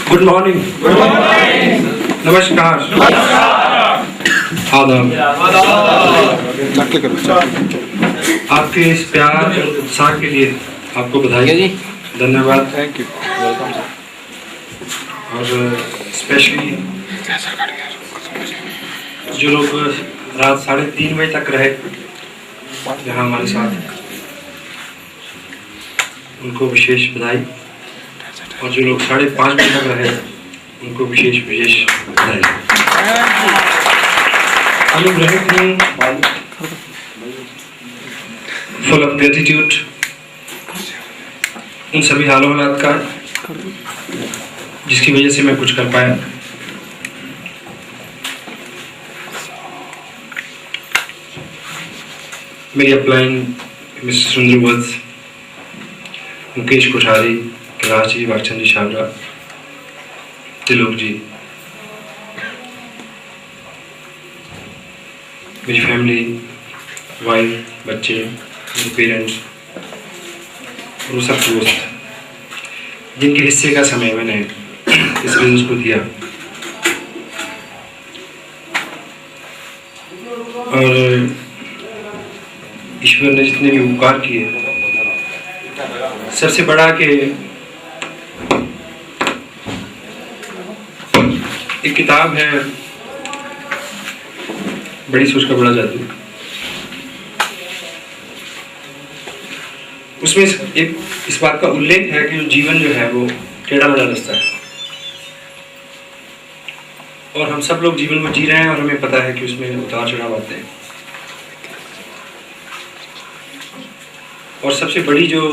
Good morning. नमस्कार। आदाब। आपके इस प्यार और उत्साह के लिए आपको बधाई, धन्यवाद। Thank you, welcome sir. और स्पेशली जो लोग रात 3:30 बजे तक रहे यहाँ हमारे साथ, उनको विशेष बधाई। और जो लोग 5:30 बजे तक रहे उनको विशेष बधाई। अनुग्रहित हूँ, फुल ऑफ ग्रेटिट्यूड उन सभी हालों हालात का जिसकी वजह से मैं कुछ कर पाया। मेरी अपलाइन मिस्टर सुंदर वत्स, मुकेश कोठारी, कैलाश जी, वाकचंद जी छाबड़ा, त्रिलोक जी, मेरी फैमिली, वाइफ, बच्चे, मेरे पेरेंट्स और वो सब दोस्त जिनके हिस्से का समय मैंने इस बिजनेस को दिया। और ईश्वर ने जितने भी उपकार किए, सबसे बड़ा कि एक किताब है बड़ी सोच का बड़ा जादू। उसमें एक इस बात का उल्लेख है कि जीवन जो है वो टेढ़ा मेढ़ा रास्ता है और हम सब लोग जीवन को जी रहे हैं और हमें पता है कि उसमें उतार चढ़ाव आते हैं। और सबसे बड़ी जो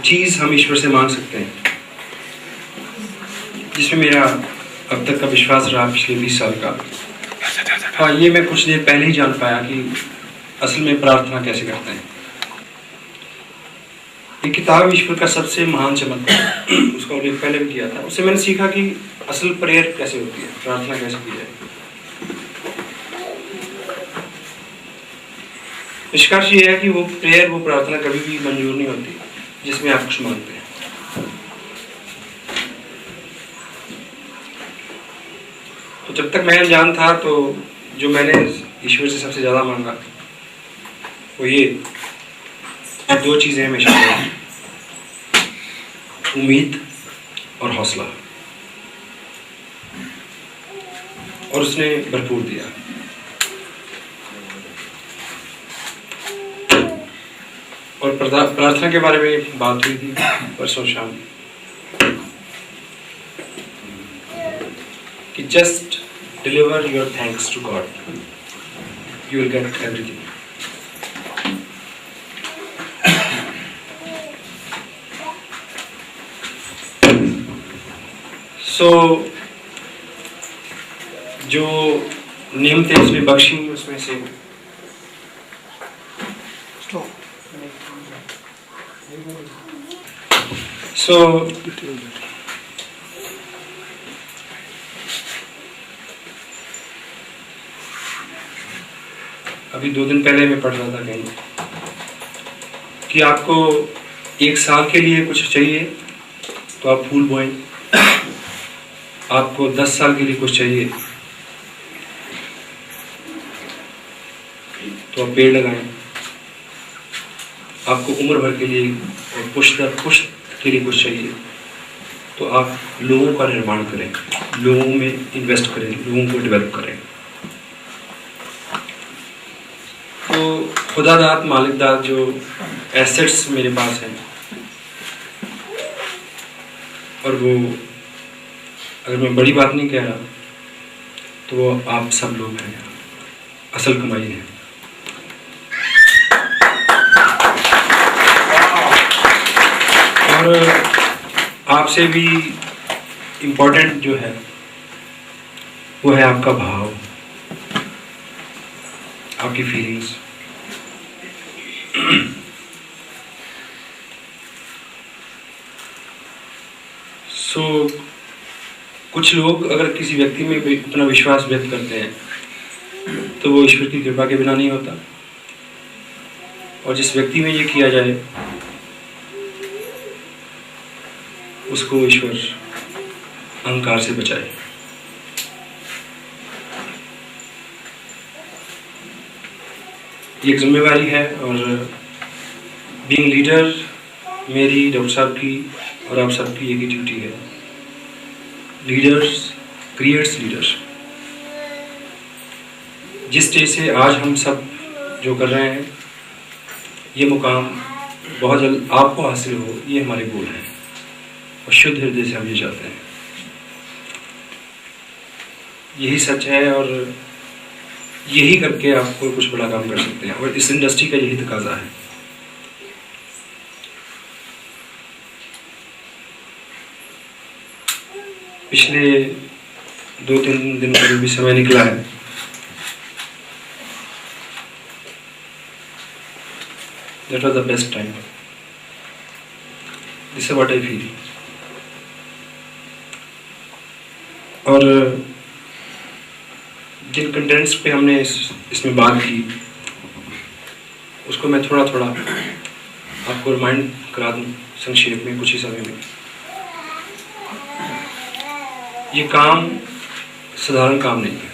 चीज हम ईश्वर से मांग सकते हैं, जिसमें मेरा अब तक का विश्वास रहा पिछले 20 साल का, हाँ, ये मैं कुछ देर पहले ही जान पाया कि असल में प्रार्थना कैसे करते हैं। ये किताब ईश्वर का सबसे महान चमत्कार, उसका उल्लेख पहले भी किया था। उससे मैंने सीखा कि असल प्रेयर कैसे होती है, प्रार्थना कैसे की जाए। निष्कर्ष ये है कि वो प्रेयर, वो प्रार्थना कभी भी मंजूर नहीं होती जिसमें आप कुछ मांगते हैं। तो जब तक मैं अनजान था तो जो मैंने ईश्वर से सबसे ज्यादा मांगा वो ये 2 चीजें हमेशा, उम्मीद और हौसला, और उसने भरपूर दिया। और प्रार्थना के बारे में बात हुई थी परसों शाम कि just deliver your thanks to God, you will get everything. So जो नियम थे उसमें बख्शी, उसमें से अभी 2 दिन पहले मैं पढ़ रहा था कहीं कि आपको 1 साल के लिए कुछ चाहिए तो आप फूल बोएं, आपको 10 साल के लिए कुछ चाहिए तो आप पेड़ लगाएं, आपको उम्र भर के लिए पुष्ट के लिए कुछ चाहिए तो आप लोगों का निर्माण करें, लोगों में इन्वेस्ट करें, लोगों को डेवलप करें। तो खुदादात मालिकदात जो एसेट्स मेरे पास हैं, और वो अगर मैं बड़ी बात नहीं कह रहा तो वो आप सब लोग हैं, असल कमाई है। और आपसे भी इम्पोर्टेंट जो है वो है आपका भाव, आपकी फीलिंग्स। कुछ लोग अगर किसी व्यक्ति में अपना विश्वास व्यक्त करते हैं तो वो ईश्वर की कृपा के बिना नहीं होता, और जिस व्यक्ति में ये किया जाए उसको ईश्वर अहंकार से बचाए। ये एक जिम्मेवारी है, और बीइंग लीडर मेरी, डॉक्टर साहब की और आप सबकी एक ही ड्यूटी है। Leaders creates leaders. जिस स्टेज से आज हम सब जो कर रहे हैं, ये मुकाम बहुत जल्द आपको हासिल हो, ये हमारे गोल हैं, और शुद्ध हृदय से हम ये चाहते हैं। यही सच है, और यही करके आप कोई कुछ बड़ा काम कर सकते हैं, और इस इंडस्ट्री का यही तकाजा है। पिछले 2-3 दिन का जो भी समय निकला है, that was the best time. This is what I feel. और जिन कंटेंट्स पे हमने इसमें बात की, उसको मैं थोड़ा थोड़ा आपको रिमाइंड करा दूँ संक्षेप में, कुछ ही समय में। ये काम साधारण काम नहीं है,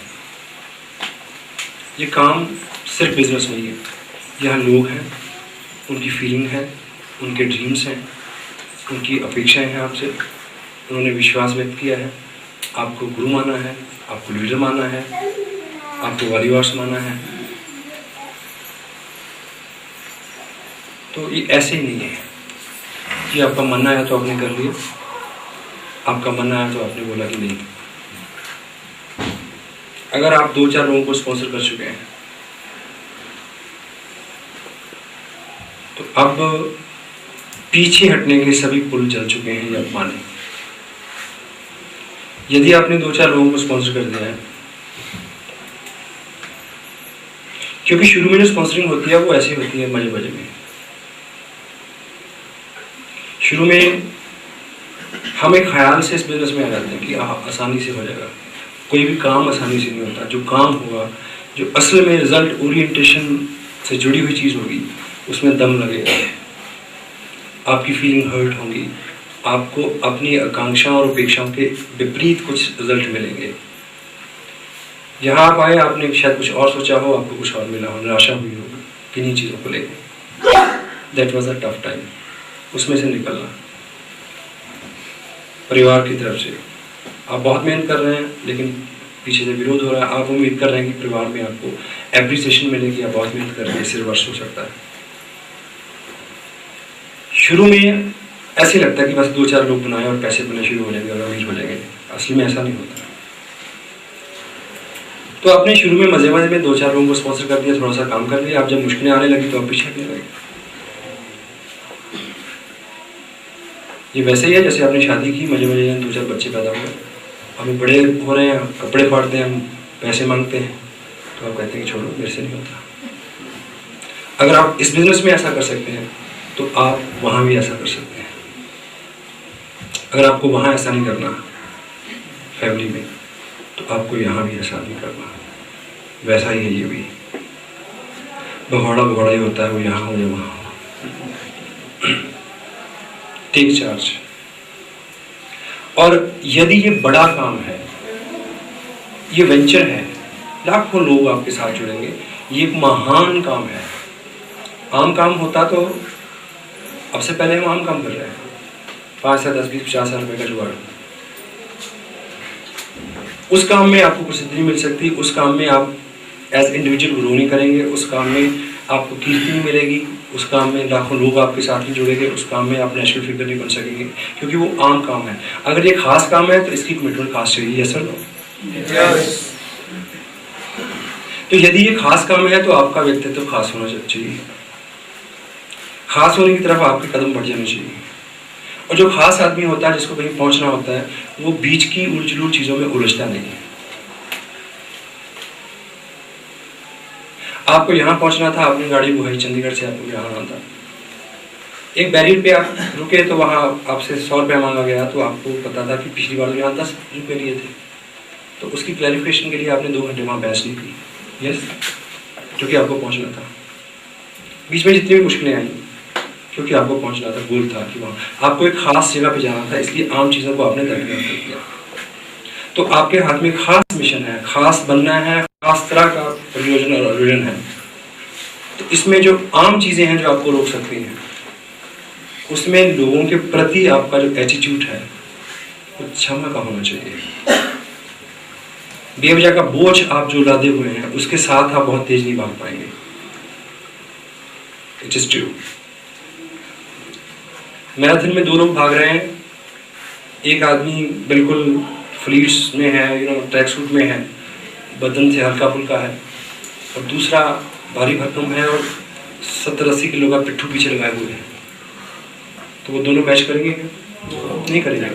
ये काम सिर्फ बिजनेस नहीं है। यहाँ लोग हैं, उनकी फीलिंग है, उनके ड्रीम्स हैं, उनकी अपेक्षाएं हैं आपसे। उन्होंने विश्वास व्यक्त किया है, आपको गुरु माना है, आपको लीडर माना है, आपको वॉरियर्स माना है। तो ये ऐसे ही नहीं है कि आपका मानना है तो आपने कर लिया, आपका मानना है तो आपने बोला कि नहीं। अगर आप 2-4 लोगों को स्पॉन्सर कर चुके हैं, तो अब पीछे हटने के सभी पुल चल चुके हैं, ये आप माने। यदि आपने 2-4 लोगों को स्पॉन्सर कर दिया है, क्योंकि शुरू में जो स्पॉन्सरिंग होती है वो ऐसी होती है मजे मजे में। शुरू में हम एक ख्याल से इस बिजनेस में आ जाते हैं कि आसानी से हो जाएगा। कोई भी काम आसानी से नहीं होता। जो काम होगा, जो असल में रिजल्ट ओरिएंटेशन से जुड़ी हुई चीज़ होगी, उसमें दम लगेगा, आपकी फीलिंग हर्ट होंगी, आपको अपनी आकांक्षाओं और अपेक्षाओं के विपरीत कुछ रिजल्ट मिलेंगे। यहाँ आप आए, आपने शायद कुछ और सोचा हो, आपको कुछ और मिला हो, निराशा हुई हो किन्हीं चीज़ों को लेकर। That was a tough time. उसमें से निकलना, परिवार की तरफ से आप बहुत मेहनत कर रहे हैं, लेकिन पीछे से विरोध हो रहा है। आप उम्मीद कर रहे हैं कि परिवार में आपको एप्रिसिएशन मिलेगी, आप बहुत मेहनत कर रहे हैं, इससे रिवर्स हो सकता है। शुरू में ऐसे लगता है कि बस 2-4 लोग बनाए और पैसे बनने शुरू हो जाएंगे और अमीर हो जाएंगे। असली में ऐसा नहीं होता। तो आपने शुरू में मजे मजे में 2-4 लोगों को स्पॉन्सर कर दिया, थोड़ा सा काम कर लिया। आप जब मुश्किलें आने लगी तो आप पीछे हटने लगे। ये वैसे ही है जैसे आपने शादी की, मजे मजे में 2-4 बच्चे पैदा हुए, हम बड़े हो रहे हैं, कपड़े फाड़ते हैं, हम पैसे मांगते हैं, तो आप कहते हैं कि छोड़ो, मेरे से नहीं होता। अगर आप इस बिजनेस में ऐसा कर सकते हैं तो आप वहाँ भी ऐसा कर सकते हैं। अगर आपको वहाँ ऐसा नहीं करना फैमिली में, तो आपको यहाँ भी ऐसा नहीं करना। वैसा ही है ये भी, भगौड़ा भगौड़ा ही होता है, वो यहाँ हो या वहाँ हो। Take charge. और यदि ये बड़ा काम है, ये वेंचर है, लाखों लोग आपके साथ जुड़ेंगे, ये एक महान काम है। आम काम होता तो अब से पहले हम आम काम कर रहे हैं, 5 से 10, 20, 50 हज़ार रुपये का जुगाड़। उस काम में आपको प्रसिद्धि मिल सकती, उस काम में आप एज इंडिविजुअल ग्रो नहीं करेंगे, उस काम में आपको कीर्ति नहीं मिलेगी, उस काम में लाखों लोग आपके साथ नहीं जुड़ेंगे, उस काम में आप नेशनल फिगर नहीं बन सकेंगे, क्योंकि वो आम काम है। अगर ये खास काम है तो इसकी कमिटमेंट खास चाहिए। Yes sir, no? तो यदि ये खास काम है तो आपका व्यक्तित्व खास होना चाहिए, खास होने की तरफ आपके कदम बढ़ जाने चाहिए। और जो खास आदमी होता है, जिसको कहीं पहुंचना होता है, वो बीच की उलझुल चीजों में उलझता नहीं है। आपको यहाँ पहुंचना था, आपने गाड़ी बुलाई चंडीगढ़ से, आपको यहाँ आना था। एक बैरियर पे आप रुके तो वहाँ आपसे 100 रुपया मांगा गया, तो आपको पता था कि पिछली बार यहाँ 10 रुपये लिए थे, तो उसकी क्लैरिफिकेशन के लिए आपने 2 घंटे वहाँ बहस नहीं की। यस, क्योंकि आपको पहुँचना था। बीच में जितनी भी मुश्किलें आई, क्योंकि आपको पहुंचना था, गोल था कि वहाँ आपको एक खास जगह पे जाना था, इसलिए आम चीज़ों को आपने दरकिनार कर दिया। तो आपके हाथ में खास मिशन है, खास बनना है, खास तरह का प्रयोजन और आयोजन है। तो इसमें जो आम चीज़ें हैं जो आपको रोक सकती हैं, उसमें लोगों के प्रति आपका जो एटीट्यूड है वो क्षमा का होना चाहिए। बेवजह का बोझ आप जो लादे हुए हैं उसके साथ आप बहुत तेज नहीं भाग पाएंगे। It is true. मैराथन में 2 लोग भाग रहे हैं, एक आदमी बिल्कुल फ्लीट्स में है, ट्रैक सूट में है, बदन से हल्का फुल्का है, और दूसरा भारी भरकम है और 70-80 किलो का पिट्ठू पीछे लगाए हुए हैं। तो वो दोनों मैच करेंगे? नहीं करेंगे।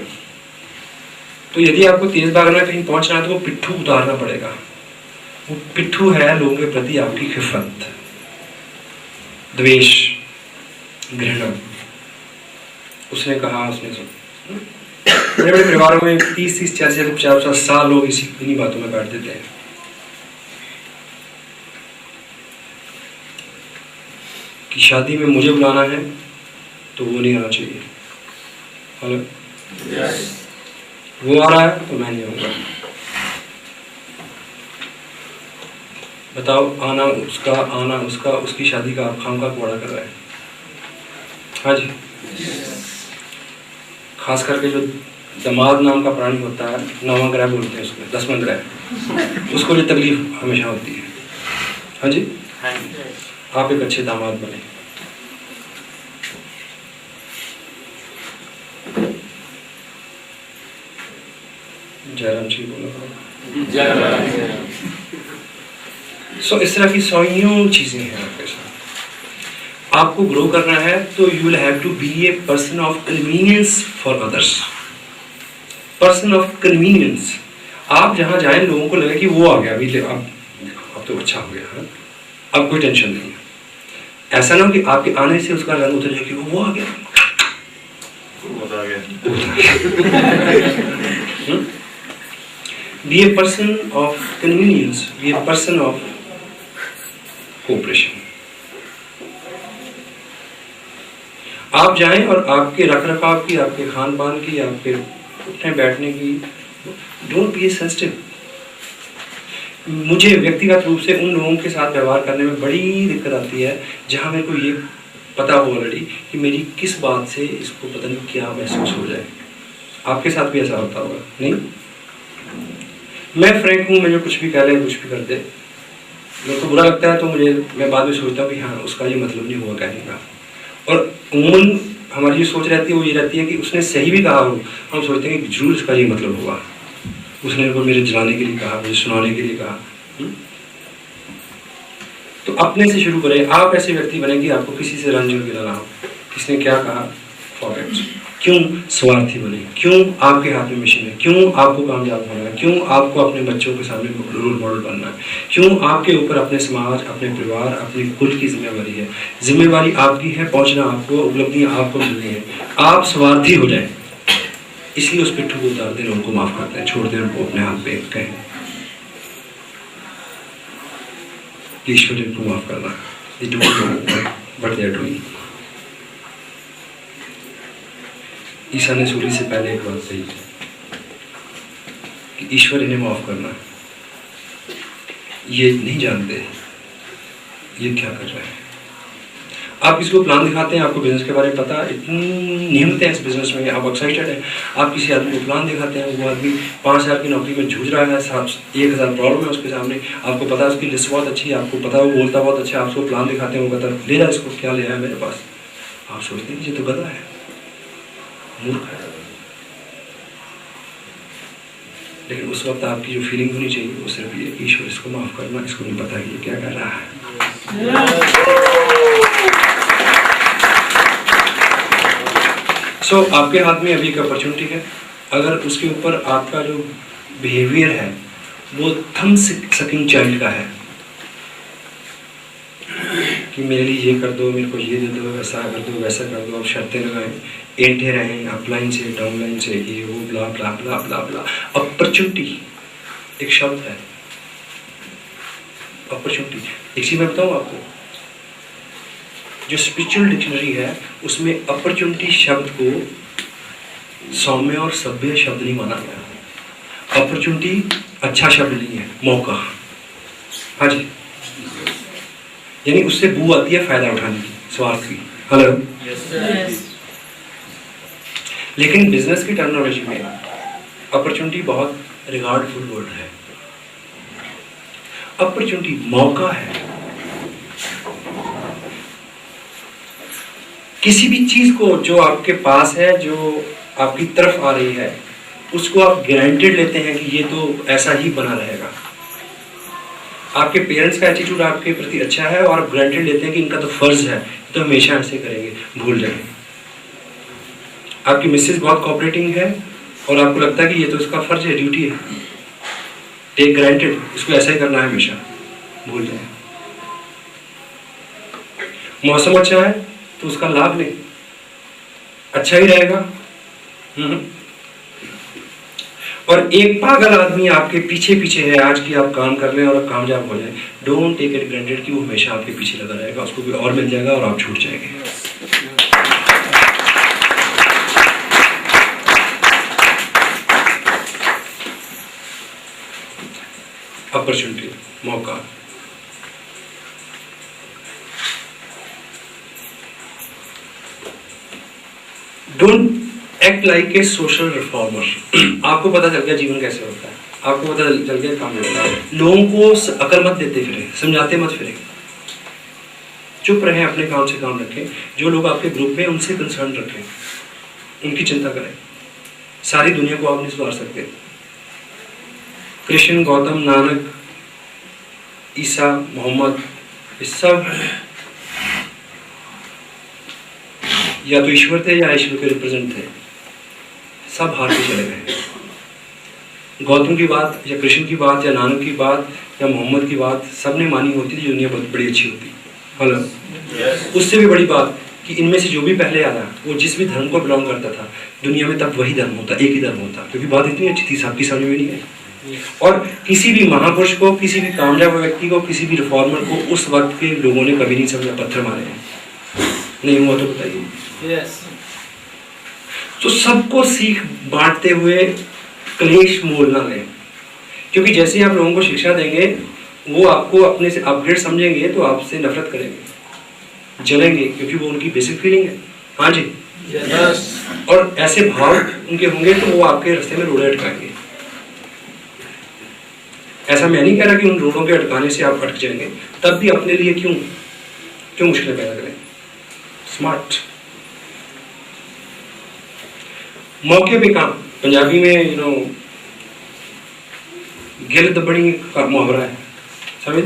तो यदि आपको तेज भागना है, कहीं पहुंचना है, तो वो पिट्ठू उतारना पड़ेगा। वो पिट्ठू है लोगों के प्रति आपकी खिफत, द्वेष, घृणा। उसने कहा, उसने सुन, बड़े बड़े परिवारों में 30-30, 40-40, 50-50 साल लोग इन्हीं बातों में काट देते हैं। कि शादी में मुझे बुलाना है तो वो नहीं आना चाहिए, वो आ रहा है तो मैं नहीं आऊंगा। बताओ, आना उसका, उसकी शादी का आप खामखा बड़ा कर रहे हैं। हाँ जी। खास करके जो दमाद नाम का प्राणी होता है, 9वां ग्रह बोलते हैं उसको, 10वां ग्रह, उसको जो तकलीफ हमेशा होती है। हाँ जी। आप एक अच्छे दामाद बने। जयराम जी बोलो। जयराम। सो इस तरह की सौयों चीजें हैं आपके साथ। आपको ग्रो करना है तो you will have to be a person of convenience for others. Person of convenience. आप जहां जाएं लोगों को लगे कि वो आ गया, अभी अब तो अच्छा हो गया है, अब कोई टेंशन नहीं है। ऐसा ना हो कि आपके आने से उसका रंग उतर जाए कि वो आ गया, Be a person of convenience, be a person of cooperation. आप जाएं और आपके रखरखाव की, आपके खान पान की, आपके उठने बैठने की, डोंट बी सेंसिटिव। मुझे व्यक्तिगत रूप से उन लोगों के साथ व्यवहार करने में बड़ी दिक्कत आती है जहां मेरे को ये पता हो ऑलरेडी कि मेरी किस बात से इसको पता नहीं क्या महसूस हो जाए। आपके साथ भी ऐसा होता होगा? नहीं, मैं फ्रैंक हूँ, मुझे कुछ भी कह ले, कुछ भी कर दे, मेरे को बुरा लगता है तो मैं बाद में सोचता हूँ कि हाँ, उसका ये मतलब नहीं हुआ कहने का। और उम्मन हमारी जो सोच रहती है वो ये रहती है कि उसने सही भी कहा हो, हम सोचते हैं कि जरूर इसका ये मतलब हुआ, उसने वो मेरे जलाने के लिए कहा, मुझे सुनाने के लिए कहा। तो अपने से शुरू करें। आप ऐसे व्यक्ति बने कि आपको किसी से रंज गिरा ना हो, किसने क्या कहा फॉरगेट। क्यों स्वार्थी बने? क्यों आपके हाथ में मिशन है? क्यों आपको कामयाब होना है? क्यों आपको अपने बच्चों के सामने रोल मॉडल बनना है? क्यों आपके ऊपर अपने समाज, अपने परिवार, अपने कुल की जिम्मेवारी है? जिम्मेवारी आपकी है, पहुंचना आपको, उपलब्धियां आपको मिलनी है। आप स्वार्थी हो जाए, इसलिए उस पिट्ठू को उतार दें, उनको माफ कर दें, छोड़ दें उनको अपने हाथ पे, कहें ईश्वर इनको माफ करना, they don't know what they are doing। ईसा ने सूली से पहले एक बात कही कि ईश्वर इन्हें माफ करना, ये नहीं जानते ये क्या कर रहे हैं। आप किसी को प्लान दिखाते हैं, आपको बिजनेस के बारे में पता, इतनी नियमतें हैं इस बिजनेस में, आप एक्साइटेड हैं, आप किसी आदमी को प्लान दिखाते हैं, वो आदमी 5,000 की नौकरी में जूझ रहा है, 1,000 प्रॉब्लम है उसके सामने, आपको पता है उसकी लिस्ट बहुत अच्छी है, आपको पता है वो बोलता बहुत अच्छा है, आप उसको प्लान दिखाते हैं, वो कहता है ले जा इसको, क्या ले आया मेरे पास। आप सोचते हैं कि ये तो गधा है, मूर्ख है। लेकिन उस वक्त आपकी जो फीलिंग होनी चाहिए वो सिर्फ ये, ईश्वर इसको माफ करना, इसको नहीं पता कि ये क्या कर रहा है। सो आपके हाथ में अभी एक अपॉर्चुनिटी है। अगर उसके ऊपर आपका जो बिहेवियर है वो थम सकिंग चाइल्ड का है कि मेरे लिए ये कर दो, मेरे को ये दे दो, वैसा कर दो, वैसा कर दो, आप शर्तें लगाएं, एंटे रहें अपलाइन से डाउनलाइन से, ये वो ब्ला ब्ला ब्ला ब्ला ब्ला। अपॉर्चुनिटी एक शब्द है, अपॉर्चुनिटी। एक चीज मैं बताऊं आपको, जो स्पिरिचुअल डिक्शनरी है उसमें अपॉर्चुनिटी शब्द को सौम्य और सभ्य शब्द नहीं माना गया। अपॉर्चुनिटी अच्छा शब्द नहीं है, मौका। हाँ जी, यानी उससे बू आती है फायदा उठाने की, स्वार्थ की। हेलो। लेकिन बिजनेस की टर्मिनोलॉजी में अपॉर्चुनिटी बहुत रिगार्डफुल वर्ड है। अपॉर्चुनिटी मौका है। किसी भी चीज को जो आपके पास है, जो आपकी तरफ आ रही है, उसको आप गारंटेड लेते हैं कि ये तो ऐसा ही बना रहेगा। आपके पेरेंट्स का एटीट्यूड आपके प्रति अच्छा है और आप गारंटेड लेते हैं कि इनका तो फर्ज है, तो हमेशा ऐसे करेंगे, भूल जाएंगे। आपकी मिसेज बहुत कोऑपरेटिंग है और आपको लगता है कि ये तो इसका फर्ज है, ड्यूटी है, टेक ग्रांटेड, इसको ऐसा ही करना है हमेशा, भूल जाए। मौसम अच्छा है तो उसका लाभ लें, अच्छा ही रहेगा। और एक पागल आदमी आपके पीछे पीछे है आज की आप काम कर लें और आप कामयाब हो जाए, डोंट टेक इट ग्रांटेड कि वो हमेशा आपके पीछे लगा रहेगा, उसको भी और मिल जाएगा और आप छूट जाएंगे। अपॉर्चुनिटी, मौका। Don't act like a social reformer. आपको पता चल गया जीवन कैसे होता है, आपको पता चल गया काम होता है, लोगों को अकल मत देते फिरे, समझाते मत फिरे, चुप रहें, अपने काम से काम रखें। जो लोग आपके ग्रुप में उनसे कंसर्न रखें, उनकी चिंता करें। सारी दुनिया को आप नहीं सुधार सकते। कृष्ण, गौतम, नानक, ईसा, मोहम्मद, ये सब या तो ईश्वर थे या ईश्वर के रिप्रेजेंट थे, सब हार के चले गए। गौतम की बात या कृष्ण की बात या नानक की बात या मोहम्मद की बात सबने मानी होती थी, दुनिया बहुत बड़ी अच्छी होती। हेलो। उससे भी बड़ी बात कि इनमें से जो भी पहले आया वो जिस भी धर्म को बिलोंग करता था, दुनिया में तब वही धर्म होता, एक ही धर्म होता, क्योंकि बात इतनी अच्छी थी, सबकी समझ में नहीं आई। और किसी भी महापुरुष को, किसी भी कामयाब व्यक्ति को, किसी भी रिफॉर्मर को उस वक्त के लोगों ने कभी नहीं समझा, पत्थर मारे हैं। नहीं हुआ तो बताइए। तो सबको सीख बांटते हुए क्लेश मोल ना लें, क्योंकि जैसे ही आप लोगों को शिक्षा देंगे वो आपको अपने से अपग्रेड समझेंगे तो आपसे नफरत करेंगे, जलेंगे, क्योंकि वो उनकी बेसिक फीलिंग है। हाँ जी। और ऐसे भाव उनके होंगे तो वो आपके रास्ते में रोड़े अटकाएंगे। ऐसा मैं नहीं कह रहा कि उन रोडों के अटकाने से आप अटक जाएंगे, तब भी अपने लिए क्यों मुश्किलें पैदा करें। स्मार्ट, मौके पे काम। पंजाबी में गिल दबड़ी का मुहावरा है, समझे?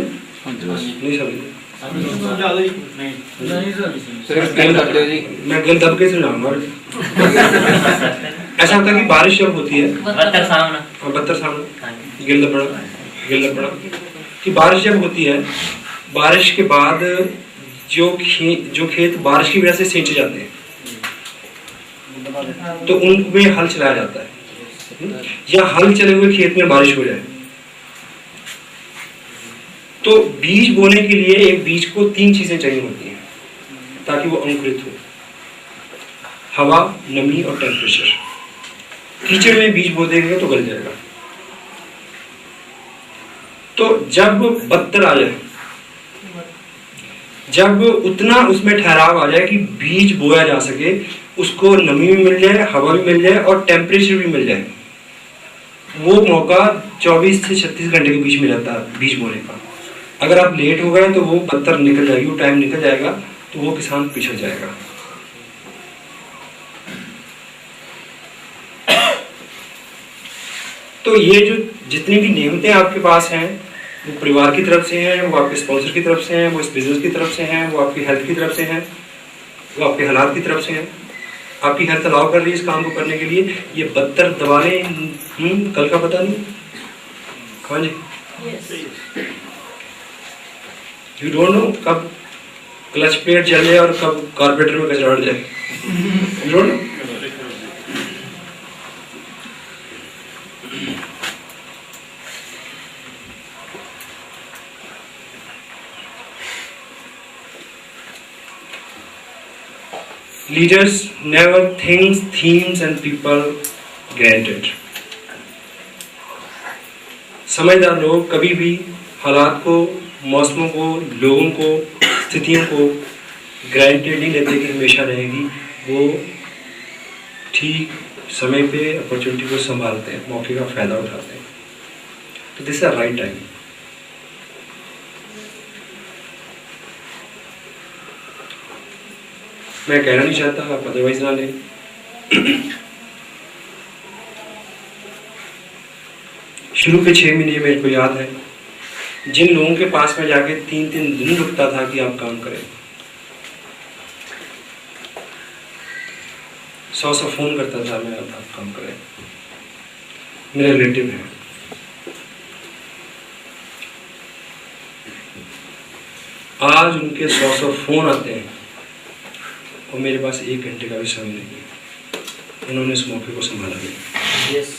नहीं समझे? मैं गिल दब के समझाऊंगा। ऐसा होता है कि बारिश जब होती है, बत्तर सामने गिल दबड़ा, कि बारिश जब होती है, बारिश के बाद जो खेत बारिश की वजह से सिंचे जाते हैं, तो उनमें हल चलाया जाता है, या हल चले हुए खेत में बारिश हो जाए। तो बीज बोने के लिए एक बीज को 3 चीजें चाहिए होती हैं ताकि वो अंकुरित हो: हवा, नमी और टेम्परेचर। कीचड़ में बीज बो देंगे तो गल जाएगा। तो जब बत्तर आ जाए, जब उतना उसमें ठहराव आ जाए कि बीज बोया जा सके, उसको नमी भी मिल जाए, हवा भी मिल जाए और टेम्परेचर भी मिल जाए, वो मौका 24 से 36 घंटे के बीच में रहता है बीज बोने का। अगर आप लेट हो गए तो वो बत्तर निकल जाएगी, वो टाइम निकल जाएगा, तो वो किसान पिछड़ जाएगा। तो ये जो जितनी भी नियमतें आपके पास हैं, वो परिवार की तरफ से हैं, वो आपके स्पॉन्सर की तरफ से हैं, वो इस बिजनेस की तरफ से हैं, वो आपकी हेल्थ की तरफ से हैं, वो आपके हालात की तरफ से हैं। आपकी हेल्थ अलाउ कर रही है इस काम को करने के लिए। ये बत्तर दबाने कल का पता नहीं। हाँ जी, यू डोंट नो कब क्लच प्लेट जल जाए और कब कार्बोरेटर में कचरा उड़ जाए। You don't know. Leaders never thinks themes and people granted. समझदार लोग कभी भी हालात को, मौसमों को, लोगों को, स्थितियों को ग्रांटेड नहीं लेते कि हमेशा रहेगी। वो ठीक समय पे अपॉर्चुनिटी को संभालते हैं, मौके का फायदा उठाते हैं। तो दिस इज राइट टाइम। मैं कहना नहीं चाहता, आप अदरवाइज ना लें। शुरू के 6 महीने मेरे को याद है, जिन लोगों के पास में जाके 3-3 दिन रुकता था कि आप काम करें, 100 फोन करता था मैं, आप काम करें। मेरे रिलेटिव हैं, आज उनके 100 फोन आते हैं और मेरे पास 1 घंटे का भी समय नहीं है। उन्होंने इस मौके को संभाला नहीं। यस।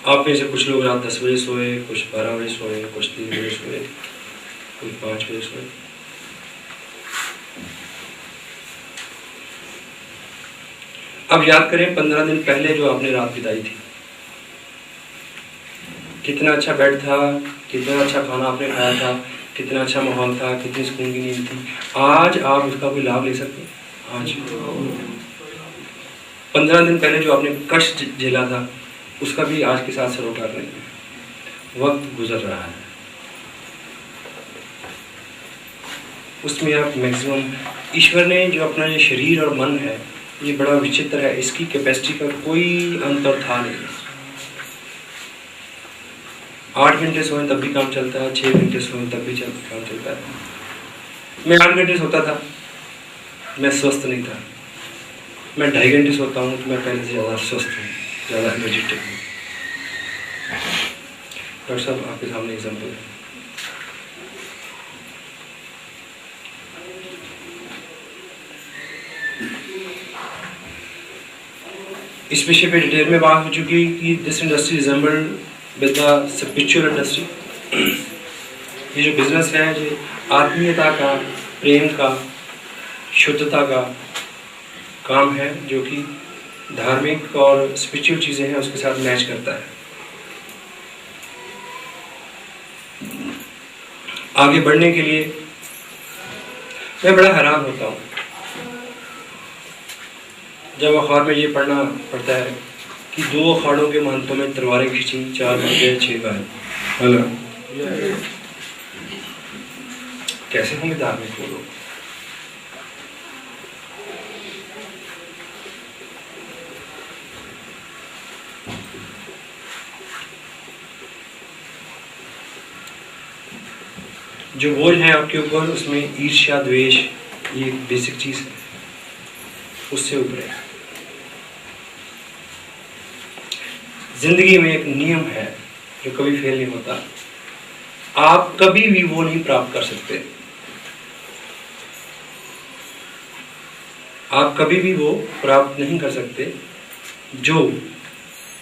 आप में से कुछ लोग रात 10 बजे सोए, कुछ 12 बजे सोए, कुछ 3 बजे सोए, कुछ 5 बजे सोए। अब याद करें 15 दिन पहले जो आपने रात बिताई थी, कितना अच्छा बेड था, कितना अच्छा खाना आपने खाया था, कितना अच्छा माहौल था, कितनी सुकून की नींद थी। आज आप उसका कोई लाभ ले सकते हैं? आज 15 दिन पहले जो आपने कष्ट झेला था, उसका भी आज के साथ सरोकार नहीं है। वक्त गुजर रहा है, उसमें आप मैक्सिमम, ईश्वर ने जो अपना ये शरीर और मन है, ये बड़ा विचित्र है, इसकी कैपेसिटी का कोई अंतर था नहीं। 8 घंटे सोएं तब भी काम चलता है, 6 घंटे सोएं तब भी काम चलता है। मैं 8 घंटे सोता था, मैं स्वस्थ नहीं था। मैं 2.5 घंटे सोता हूँ तो मैं पहले से ज़्यादा स्वस्थ हूँ, ज़्यादा एनर्जेटिक हूँ। डॉक्टर साहब आपके सामने एग्जाम्पल है। इस विषय पे डिटेल में बात हो चुकी कि this industry resembled with the spiritual industry. ये जो बिजनेस है, जो आत्मीयता का, प्रेम का, शुद्धता का काम है, जो कि धार्मिक और स्पिरिचुअल चीज़ें हैं उसके साथ मैच करता है। आगे बढ़ने के लिए मैं बड़ा हैरान होता हूँ जब अखबार में ये पढ़ना पड़ता है कि 2 अखाड़ों के महंतों में तलवारें खींची, 4 मर गए, 6 गाय। हेलो, कैसे होंगे धार्मिक वो लोग? जो बोझ है आपके ऊपर, उसमें ईर्ष्या, द्वेष, ये एक बेसिक चीज है, उससे ऊपर है। जिंदगी में एक नियम है जो कभी फेल नहीं होता, आप कभी भी वो नहीं प्राप्त कर सकते, आप कभी भी वो प्राप्त नहीं कर सकते जो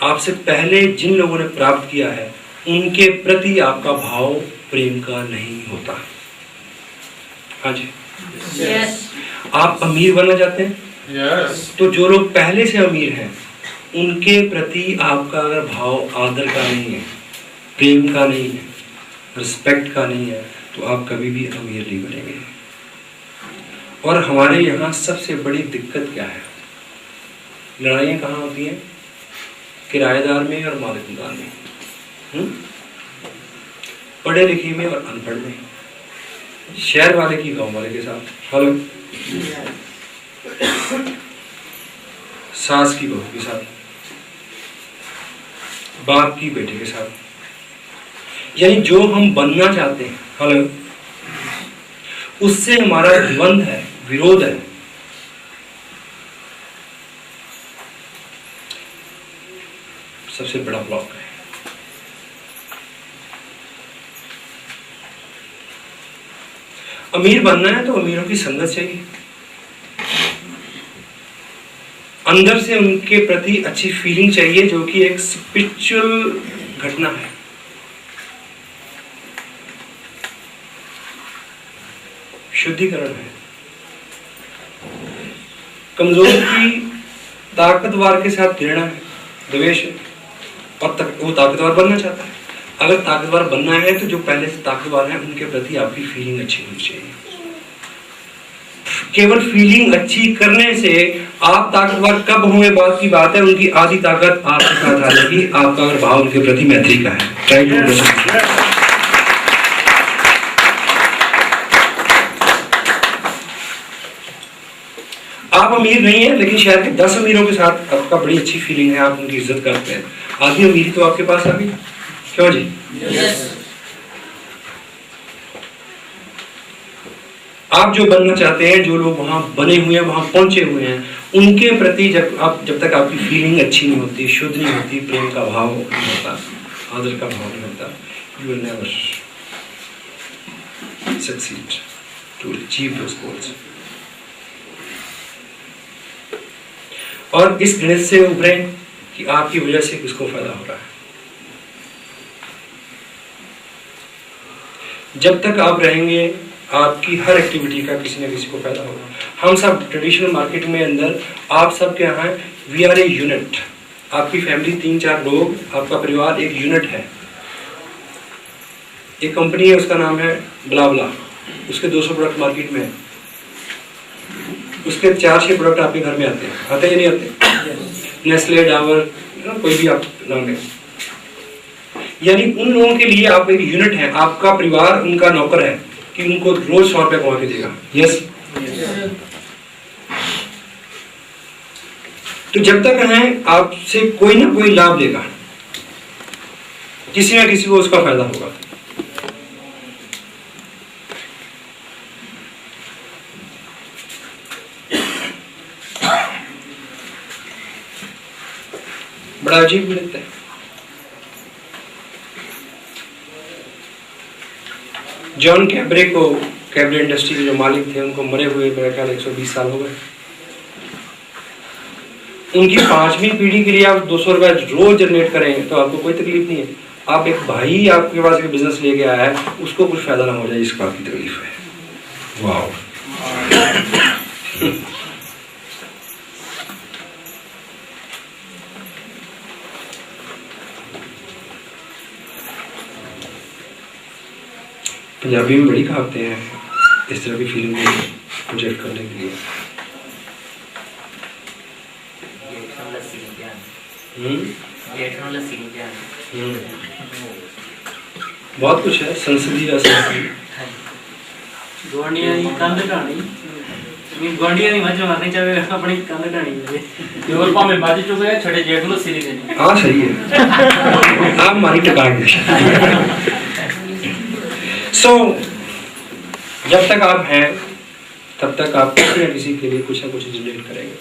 आपसे पहले जिन लोगों ने प्राप्त किया है उनके प्रति आपका भाव प्रेम का नहीं होता। हाँ जी, यस। आप अमीर बनना चाहते हैं, Yes. तो जो लोग पहले से अमीर हैं उनके प्रति आपका अगर भाव आदर का नहीं है, प्रेम का नहीं है, रिस्पेक्ट का नहीं है, तो आप कभी भी अमीर नहीं बनेंगे। और हमारे यहाँ सबसे बड़ी दिक्कत क्या है? लड़ाइयाँ कहाँ होती हैं? किराएदार में और मालिकदार में, पढ़े लिखे में और अनपढ़ में, शहर वाले की गांव वाले के साथ, हेलो, सास की बहू के साथ, बाप की बेटे के साथ। यानी जो हम बनना चाहते हैं, हेलो, उससे हमारा द्वंद है, विरोध है। सबसे बड़ा ब्लॉक है। अमीर बनना है तो अमीरों की संगत चाहिए, अंदर से उनके प्रति अच्छी फीलिंग चाहिए, जो कि एक स्पिरिचुअल घटना है। शुद्धिकरण है। कमजोर की ताकतवर के साथ घृणा है, द्वेष है, और वो ताकतवर बनना चाहता है। अगर ताकतवर बनना है तो जो पहले से ताकतवर है उनके प्रति आपकी फीलिंग अच्छी होनी चाहिए। केवल फीलिंग अच्छी करने से आप ताकतवर कब होंगे बात की बात है, उनकी आधी ताकत आपके साथ आ जाएगी। आपका अगर भाव उनके प्रति मैत्री का है, ट्राई टू अंडरस्टैंड। आप अमीर नहीं है लेकिन शहर के 10 अमीरों के साथ आपका बड़ी अच्छी फीलिंग है, आप उनकी इज्जत करते हैं, आधी अमीरी तो आपके पास आ गई। क्यों जी? yes. आप जो बनना चाहते हैं, जो लोग वहां बने हुए हैं, वहां पहुंचे हुए हैं, उनके प्रति जब तक आपकी फीलिंग अच्छी नहीं होती, शुद्ध नहीं होती, प्रेम का भाव नहीं होता, आदर का भाव नहीं होता, you will never succeed to achieve those goals. और इस गणित से उभरे कि आपकी वजह से किसको फायदा हो रहा है। जब तक आप रहेंगे आपकी हर एक्टिविटी का किसी न किसी को फायदा होगा। हम सब ट्रेडिशनल मार्केट में अंदर आप सब के यहाँ वी आर ए यूनिट। आपकी फैमिली 3-4 लोग, आपका परिवार एक यूनिट है। एक कंपनी है, उसका नाम है ब्लाब्ला, उसके 200 प्रोडक्ट मार्केट में है, उसके 4-6 प्रोडक्ट आपके घर में आते हैं, आते या नहीं आते? नेस्ले, डाबर, कोई भी आप नाम लें। यानी उन लोगों के लिए आप एक यूनिट है, आपका परिवार उनका नौकर है कि उनको रोज 100 रुपया कमा के देगा। यस। तो जब तक है आपसे कोई ना कोई लाभ लेगा, किसी ना किसी को उसका फायदा होगा। बड़ा अजीब भी लगता है। जॉन कैबरे को, कैबरे इंडस्ट्री के जो मालिक थे, उनको मरे हुए मेरा ख्याल 120 साल हो गए। उनकी 5वीं पीढ़ी के लिए आप 200 रुपए रोज जनरेट करें तो आपको कोई तकलीफ नहीं है। आप एक भाई आपके पास एक बिजनेस लेके आया है, उसको कुछ फायदा ना हो जाए, इसको आपकी तकलीफ है। वाह। पंजाबी में बड़ी कहावतें हैं इस तरह की फीलिंग को प्रोजेक्ट करने के लिए। बहुत कुछ है, संसदीय असंसदीय। गोंडिया की कंध ढाणी, गोंडिया की मज मारनी चाहे अपनी कंध ढाणी है। केवल भाਵੇਂ बाजी चुके छड़े जेठ ਨੂੰ ਲੱਸੀ ਨਹੀਂ ਦੇਣੀ। हाँ सही है, आप मारी टका गए। So, जब तक आप हैं तब तक आप किसी न किसी के लिए कुछ ना कुछ जनरेट करेंगे।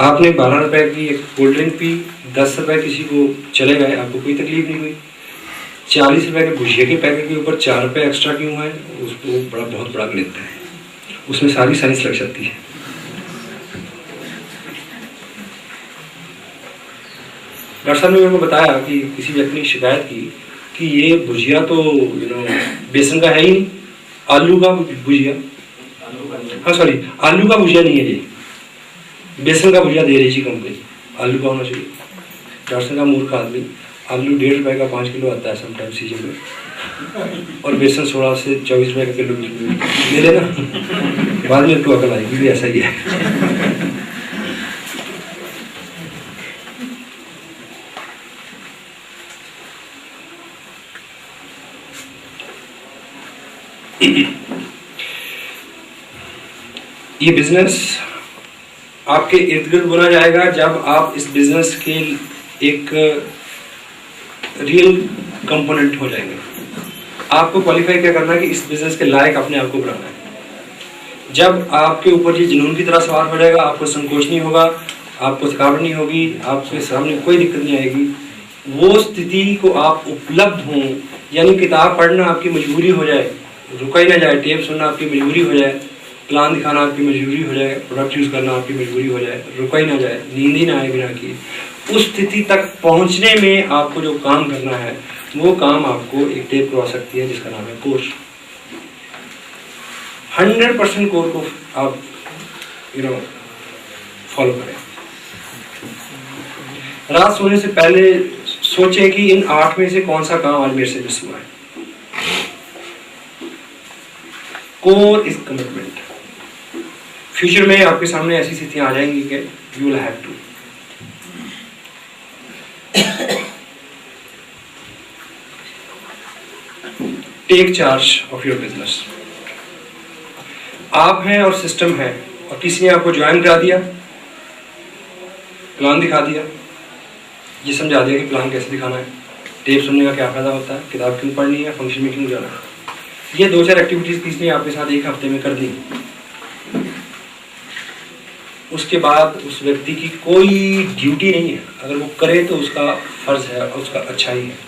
आपने 12 रुपए की एक कोल्ड ड्रिंक पी, 10 रुपए किसी को चले गए, आपको कोई तकलीफ नहीं हुई। 40 रुपए के भुजिया के पैकेट के ऊपर 4 रुपए एक्स्ट्रा क्यों है, उसको बहुत बड़ा गणित है, उसमें सारी साइंस लग सकती है। डॉक्टर साहब ने मेरे को बताया कि किसी व्यक्ति ने शिकायत की कि ये भुजिया तो बेसन का है ही नहीं, आलू का भुजिया, हाँ सॉरी आलू का भुजिया नहीं है, ये बेसन का भुजिया दे रही थी कंपनी, आलू का होना चाहिए। डॉक्टर का मूर्ख आदमी, आलू 1.5 रुपए का 5 किलो आता है समटाइम सीजन में, और बेसन 16 से 24 रुपए का किलो ले लेना, बाद में तो अकल आएगी भी ऐसा ही है। ये बिजनेस आपके इर्द गिर्द बना जाएगा जब आप इस बिजनेस के एक रियल कंपोनेंट हो जाएंगे। आपको क्वालिफाई क्या करना है कि इस बिजनेस के लायक अपने आप को बनाना है। जब आपके ऊपर ये जुनून की तरह सवार हो जाएगा, आपको संकोच नहीं होगा, आपको थकावट नहीं होगी, आपके सामने कोई दिक्कत नहीं आएगी, वो स्थिति को आप उपलब्ध हों, यानी किताब पढ़ना आपकी मजबूरी हो जाए, रुका ही ना जाए, टेप सुनना आपकी मजबूरी हो जाए, प्लान दिखाना आपकी मजबूरी हो जाए, प्रोडक्ट यूज़ करना आपकी मजबूरी हो जाए, रुका ही ना जाए, नींद ही ना आए बिना की, उस स्थिति तक पहुंचने में आपको जो काम करना है वो काम आपको एक टेप करवा सकती है जिसका नाम है कोर। 100% कोर को आप फॉलो करें। रात सोने से पहले सोचें कि इन 8 में से कौन सा काम आज मेरे से मिस हुआ है। Core is commitment. फ्यूचर में आपके सामने ऐसी स्थितियां आ जाएंगी कि you will have to. Take charge of your business. आप हैं और सिस्टम है और किसी ने आपको ज्वाइन करा दिया, प्लान दिखा दिया, ये समझा दिया कि प्लान कैसे दिखाना है, टेप सुनने का क्या फायदा होता है, किताब क्यों पढ़नी है, फंक्शन में क्यों जाना है। ये 2-4 एक्टिविटीज किसी ने आपके साथ एक हफ्ते में कर दी, उसके बाद उस व्यक्ति की कोई ड्यूटी नहीं है। अगर वो करे तो उसका फर्ज है और उसका अच्छा ही है,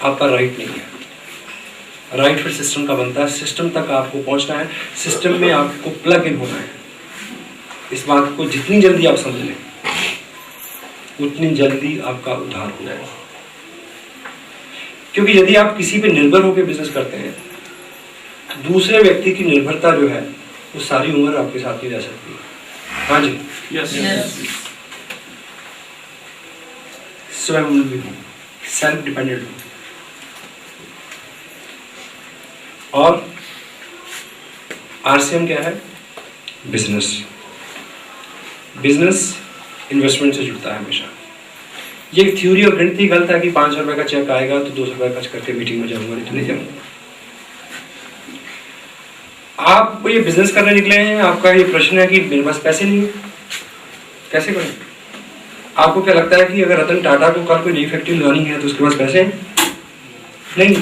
आपका राइट नहीं है। राइट फिर सिस्टम का बनता है। सिस्टम तक आपको पहुंचना है, सिस्टम में आपको प्लग इन होना है। इस बात को जितनी जल्दी आप समझ लें उतनी जल्दी आपका उद्धार हो जाएगा। क्योंकि यदि आप किसी पे निर्भर होकर बिजनेस करते हैं, दूसरे व्यक्ति की निर्भरता जो है वो सारी उम्र आपके साथ ही रह सकती है। हाँ जी, यस स्वयं सेल्फ डिपेंडेंट हो। और आरसीएम क्या है? बिजनेस। बिजनेस इन्वेस्टमेंट से जुड़ता है हमेशा। ये थ्योरी और गणित ही गलत है कि 500 रुपए का चेक आएगा तो 200 रुपए खर्च करके मीटिंग में जाऊंगा, नहीं तो नहीं जाऊंगा। आप ये बिजनेस करने निकले हैं, आपका ये प्रश्न है कि मेरे पास पैसे नहीं है, कैसे करें? आपको क्या लगता है कि अगर रतन टाटा को कल कोई नई फैक्ट्री लगानी है तो उसके पास पैसे हैं? नहीं।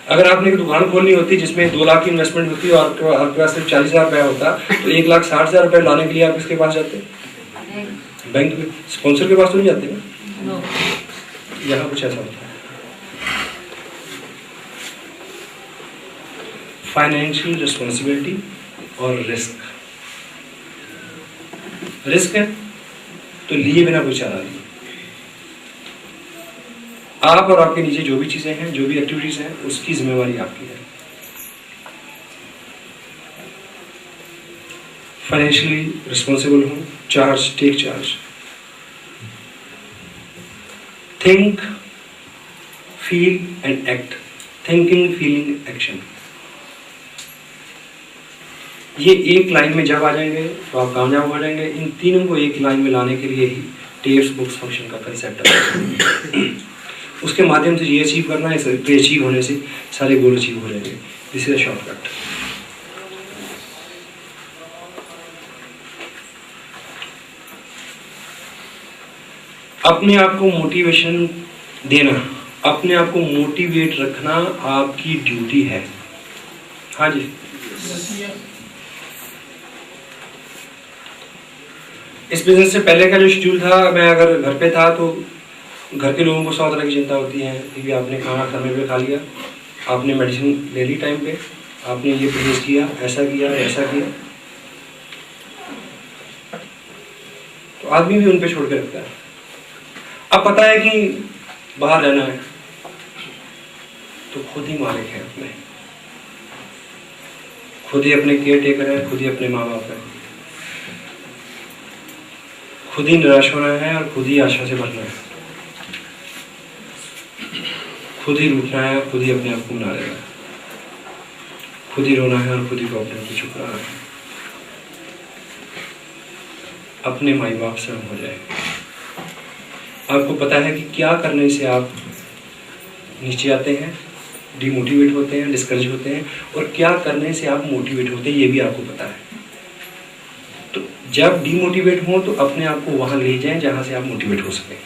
अगर आपने एक दुकान खोलनी होती जिसमें 2 लाख की इन्वेस्टमेंट होती और आपके पास सिर्फ 40,000 रुपया होता तो 1,60,000 रुपये लाने के लिए आप किसके पास जाते? बैंक में, स्पॉन्सर के पास तो नहीं जाते ना। यहाँ कुछ ऐसा होता है। फाइनेंशियल रिस्पॉन्सिबिलिटी और रिस्क। रिस्क है तो लिए बिना कोई चारा नहीं। आप और आपके नीचे जो भी चीजें हैं, जो भी एक्टिविटीज हैं, उसकी जिम्मेवारी आपकी है। फाइनेंशियली रिस्पॉन्सिबल हो, charge, take charge. Think, feel and act. Thinking, feeling, action. ये एक लाइन में जब आ जाएंगे तो आप कामयाब हो जाएंगे। इन तीनों को एक लाइन में लाने के लिए ही टेप्स बुक्स फंक्शन का कंसेप्ट है। उसके माध्यम से ये अचीव करना है, ये अचीव होने से सारे गोल अचीव हो जाएंगे। This is a shortcut. अपने आप को मोटिवेशन देना, अपने आप को मोटिवेट रखना आपकी ड्यूटी है। हाँ जी, इस बिजनेस से पहले का जो शेड्यूल था, मैं अगर घर पे था तो घर के लोगों को 100 तरह की चिंता होती है कि आपने खाना समय पे खा लिया, आपने मेडिसिन ले ली टाइम पे, आपने ये बिजनेस किया, ऐसा किया, ऐसा किया। तो आदमी भी उन पे छोड़ के रखता है। अब पता है कि बाहर रहना है तो खुद ही मालिक है अपने, खुद ही अपने केयर टेकर है, खुद ही अपने माँ बाप है, खुद ही निराश होना है और खुद ही आशा से भरना है, खुद ही रूठना है और खुद ही अपने आप को मना लेना है, खुद ही रोना है और खुद ही प्रॉब्लम को छुपाना है। अपने माई बाप से हो जाए। आपको पता है कि क्या करने से आप नीचे आते हैं, डिमोटिवेट होते हैं, डिस्करेज होते हैं, और क्या करने से आप मोटिवेट होते हैं, ये भी आपको पता है। तो जब डिमोटिवेट हो तो अपने आप को वहां ले जाएं जहां से आप मोटिवेट हो सके।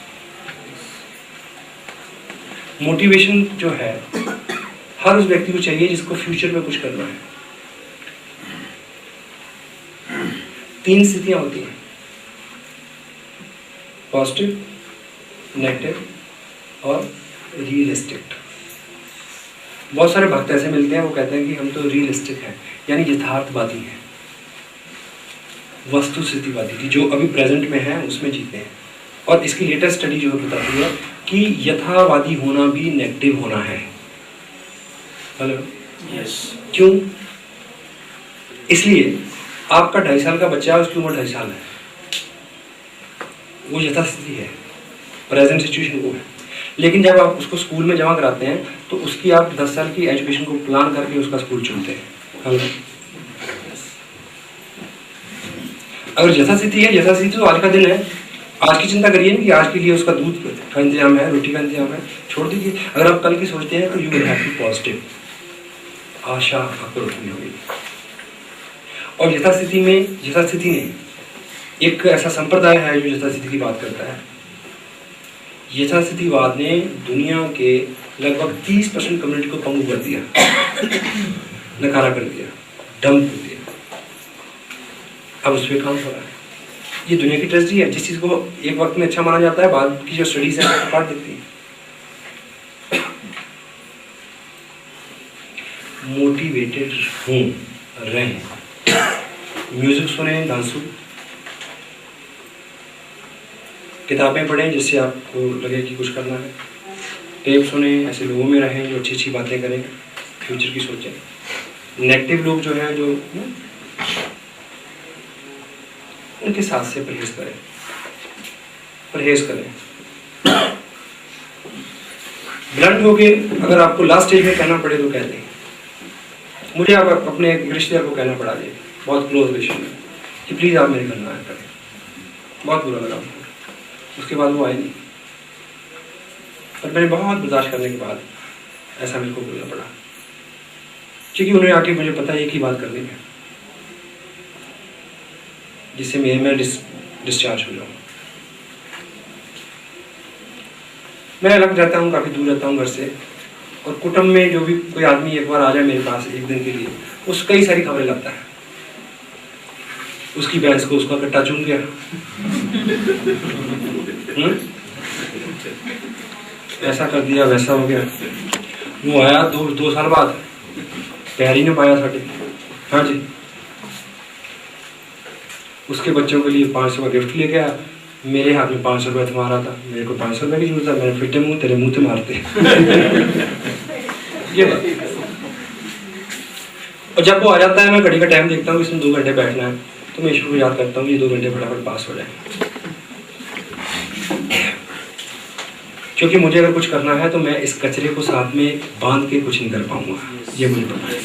मोटिवेशन जो है हर उस व्यक्ति को चाहिए जिसको फ्यूचर में कुछ करना है। 3 स्थितियां होती हैं, पॉजिटिव, नेगेटिव और रियलिस्टिक। बहुत सारे भक्त ऐसे मिलते हैं, वो कहते हैं कि हम तो रियलिस्टिक हैं, यानी यथार्थवादी हैं, वस्तु स्थितिवादी, कि जो अभी प्रेजेंट में है उसमें जीते हैं। और इसकी लेटेस्ट स्टडी जो बताती है कि यथावादी होना भी नेगेटिव होना है। Hello, yes. क्यों? इसलिए आपका 2.5 साल का बच्चा है, उसकी उम्र 2.5 साल है, वो यथास्थिति है, प्रेजेंट सिचुएशन वो है। लेकिन जब आप उसको स्कूल में जमा कराते हैं तो उसकी आप 10 साल की एजुकेशन को प्लान करके उसका स्कूल चुनते हैं। हेलो, अगर यथास्थिति है, यथास्थिति तो आज का दिन है, आज की चिंता करिए ना कि आज के लिए उसका दूध का इंतजाम है, रोटी का इंतजाम है, छोड़ दीजिए। अगर आप कल की सोचते हैं तो you will have to positive, आशा आपको रखनी होगी। और यथास्थिति में, यथास्थिति ने एक ऐसा संप्रदाय है जो यथास्थिति की बात करता है। यथास्थितिवाद ने दुनिया के लगभग 30% कम्युनिटी को पंगु कर दिया, नकारा कर दिया, डंप कर दिया। अब उस पर काम हो रहा है। ये दुनिया की ट्रेजेडी है। जिस चीज़ को एक वक्त में अच्छा माना जाता है, बाद की जो स्टडीज है वो काट देती है। मोटिवेटेड हूँ, रहें, म्यूजिक सुने, डांसू, किताबें पढ़ें जिससे आपको लगे कि कुछ करना है, टेप सुने, ऐसे लोगों में रहें जो अच्छी अच्छी बातें करें, फ्यूचर की सोचें। नेगेटिव लोग जो हैं, जो उनके साथ से परहेज करें, परहेज करें। ब्लंट हो गए, अगर आपको लास्ट स्टेज में कहना पड़े तो कह दें। मुझे आप अपने रिश्तेदार को कहना पड़ा जी, बहुत क्लोज रिलेशन में, कि प्लीज़ आप मेरे घर ना आया करें, बहुत बुरा लगा मुझे। उसके बाद वो आए नहीं, पर मैंने बहुत बर्दाश्त करने के बाद ऐसा मेरे को बोलना पड़ा, क्योंकि उन्हें आके मुझे पता है कि बात करनी है जिससे मैं डिस्चार्ज हो जाऊँ। मैं अलग रहता हूँ, काफ़ी दूर रहता हूँ घर से, और कुटुंब में जो भी कोई आदमी एक बार आ जाए मेरे पास एक दिन के लिए, उसको कई सारी खबरें लगता है। उसकी भैंस को उसका कट्टा चूम गया, ऐसा कर दिया, वैसा हो गया। वो आया दो साल बाद, पैर ही नहीं पाया साढ़े। हाँ जी, उसके बच्चों के लिए 500 का गिफ्ट लेके आया, मेरे हाथ में 500 रुपये तुम्हारा था, मेरे को 500 रुपये की जरूरत है, मैंने फिटे मुंह तेरे मुंह से मारते। ये बात। और जब वो आ जाता है, मैं घड़ी का टाइम देखता हूँ, इसमें 2 घंटे बैठना है, तो मैं ईश्वर को याद करता हूँ ये 2 घंटे फटाफट पास हो जाए, क्योंकि मुझे अगर कुछ करना है तो मैं इस कचरे को साथ में बांध के कुछ नहीं कर पाऊंगा, ये मुझे पता है।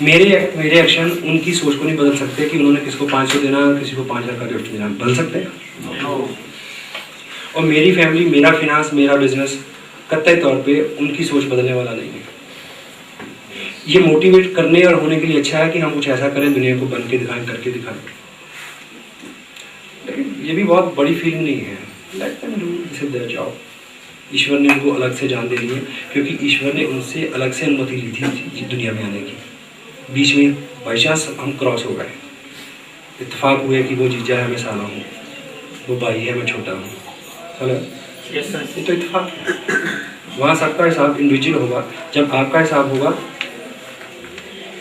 मेरे एक्शन उनकी सोच को नहीं बदल सकते कि उन्होंने किसको 500 देना, किसी को 5000 का गिफ्ट देना, बदल सकते हैं। और मेरी फैमिली, मेरा फिनांस, मेरा बिजनेस कतई तौर पे उनकी सोच बदलने वाला नहीं है। ये मोटिवेट करने और होने के लिए अच्छा है कि हम कुछ ऐसा करें, दुनिया को बन के दिखाएं, करके दिखाएं। लेकिन ये भी बहुत बड़ी फीलिंग नहीं है। Let them do, this is their job. ईश्वर ने उनको अलग से जान दे ली है, क्योंकि ईश्वर ने उनसे अलग से अनुमति ली थी दुनिया में आने की। बीच में बाई चांस हम क्रॉस हो गए, इत्तेफाक हुए कि वो जीजा है, मैं साला हूँ, वो भाई है, मैं छोटा हूँ। चलो, ये तो इत्तेफाक है। वहाँ सबका हिसाब इंडिविजुअल होगा। जब आपका हिसाब होगा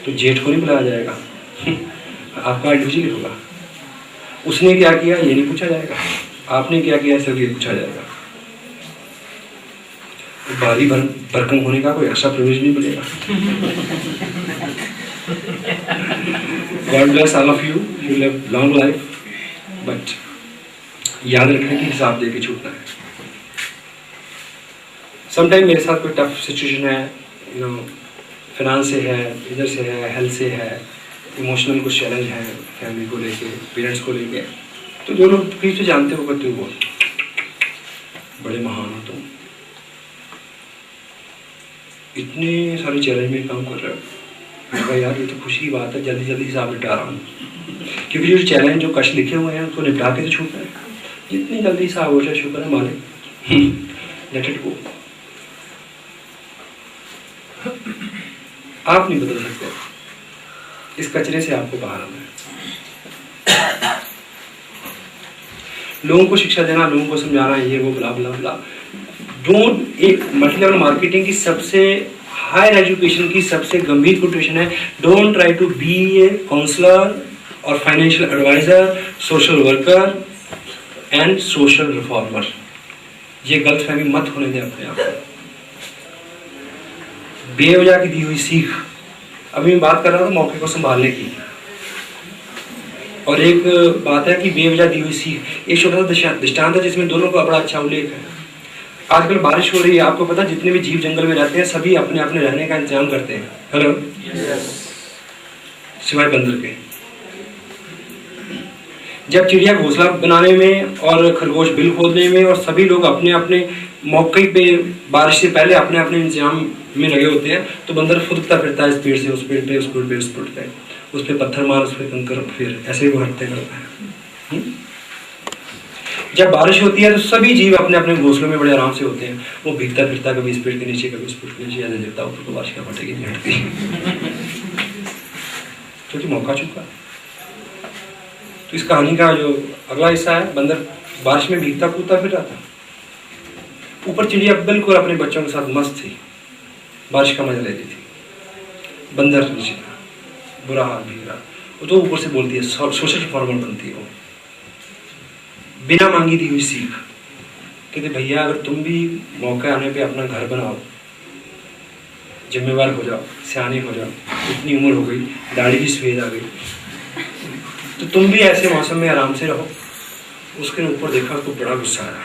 तो जेठ को नहीं बुलाया जाएगा, आपका इंडिविजुअल होगा। उसने क्या किया ये नहीं पूछा जाएगा, आपने क्या किया सब ये पूछा जाएगा। भारी भरकम होने का कोई एक्स्ट्रा प्रिविलेज नहीं मिलेगा। God bless all of you, you live long life, but याद रखने की हिसाब दे के छूटना है। समटाइम मेरे साथ कोई टफ सिचुएशन है, फाइनेंस से है, इधर से है, हेल्थ से है, इमोशनल कुछ चैलेंज है, फैमिली को लेके, पेरेंट्स को लेके, तो जो लोग तकलीफ से जानते हो करते हो, बड़े महान हो तुम, इतने सारे चैलेंज में काम कर रहे हो। मैं यार ये तो खुशी की बात है, जल्दी जल्दी हिसाब निपटा रहा हूँ, क्योंकि जो चैलेंज जो कष्ट लिखे हुए हैं उसको निपटा के तो छूटना है। जितनी जल्दी हिसाब हो जाए शुक्र है मालिक, लेट इट गो। आप नहीं बदल सकते, इस कचरे से आपको बाहर आना है। लोगों को शिक्षा देना, लोगों को समझाना, ये वो बुला बुला बुला, डोंट, एक मल्टी लेवल मार्केटिंग की सबसे हायर एजुकेशन की सबसे गंभीर कोटेशन है, don't try to be a counsellor और financial adviser, social worker and social reformer. ये गलतफहमी मत होने दें अपने आप को। बेवजह की दी हुई सीख, अभी मैं बात कर रहा था मौके को संभालने की, और एक बात है कि बेवजह दी हुई सीख, एक छोटा सा दृष्टांत है जिसमें दोनों का बड़ा अच्छा उल्लेख है। आजकल बारिश हो रही है, आपको पता जितने भी जीव जंगल में रहते हैं सभी अपने अपने रहने का इंतजाम करते हैं, हेलो, सिवाय बंदर के। जब चिड़िया घोंसला बनाने में और खरगोश बिल खोदने में और सभी लोग अपने अपने मौके पे बारिश से पहले अपने अपने इंतजाम में लगे होते हैं, तो बंदर फुदकता फिरता है इस पेड़ से उस पेड़ पे, उस पेड़ पे उस पेड़ पे, उस पे पत्थर मार, उस पे कंकर, फिर ऐसे ही वो हटते करता है। जब बारिश होती है तो सभी जीव अपने अपने घोंसलों में बड़े आराम से होते हैं, वो भीगता फिरता कभी इस पेड़ के नीचे कभी उस पेड़ के नीचे, ऐसे देखता ऊपर तो बारिश का फटेगी नहीं हटती क्योंकि मौका चुका। तो इस कहानी का जो अगला हिस्सा है, बंदर बारिश में भीगता कूदता फिर रहा था, ऊपर चिड़िया बिल्कुल अपने बच्चों के साथ मस्त थी, बारिश का मजा लेती थी। बंदर नीचे था, बुरा हाल भीग रहा, वो तो ऊपर से बोलती है, सोशल रिफॉर्मर बनती है वो, बिना मांगी दी हुई सीख। कहते भैया अगर तुम भी मौके आने पे अपना घर बनाओ, जिम्मेवार हो जाओ, सियाने हो जाओ, इतनी उम्र हो गई, दाढ़ी भी सफेद आ गई, तो तुम भी ऐसे मौसम में आराम से रहो। उसके ऊपर देखा, उसको बड़ा गुस्सा आया,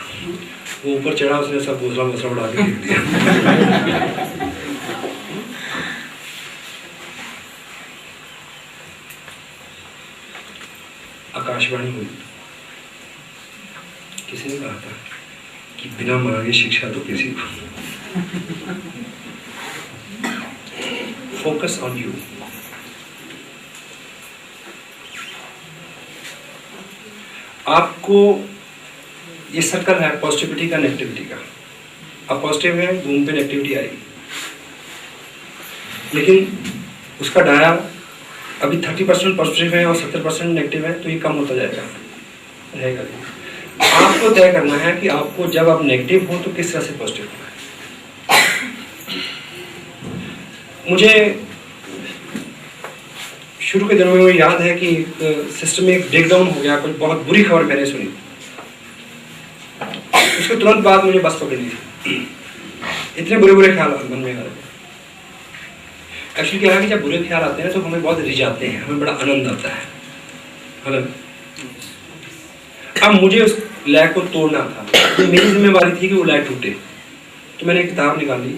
वो ऊपर चढ़ा, उसने सब घोंसला घोंसला उड़ा के फेंक दिया। आकाशवाणी हुई, किसी ने कहा था कि बिना मांगे शिक्षा तो किसी को। Focus on you. आपको ये सर्कल है पॉजिटिविटी का, नेगेटिविटी का। अब पॉजिटिव है, घूम पे नेगेटिविटी आएगी, लेकिन उसका दायरा अभी 30% पॉजिटिव है और 70% नेगेटिव है, तो ये कम होता जाएगा, रहेगा। आपको तय करना है कि आपको जब आप नेगेटिव हो तो किस तरह से पॉजिटिव होना है। मुझे शुरू के दिनों में याद है कि सिस्टम में एक ब्रेकडाउन हो गया, कुछ बहुत बुरी खबर मैंने सुनी, उसके तुरंत बाद मुझे बस पकड़नी थी, इतने बुरे बुरे ख्याल मन में आ रहे थे। एक्चुअली क्या है कि जब बुरे ख्याल आते हैं तो हमें बहुत रिझाते हैं, हमें बड़ा आनंद आता है। मतलब अब मुझे उस लैग को तोड़ना था, तो मेरी जिम्मेवारी थी कि वो लैग टूटे। तो मैंने एक किताब निकाली,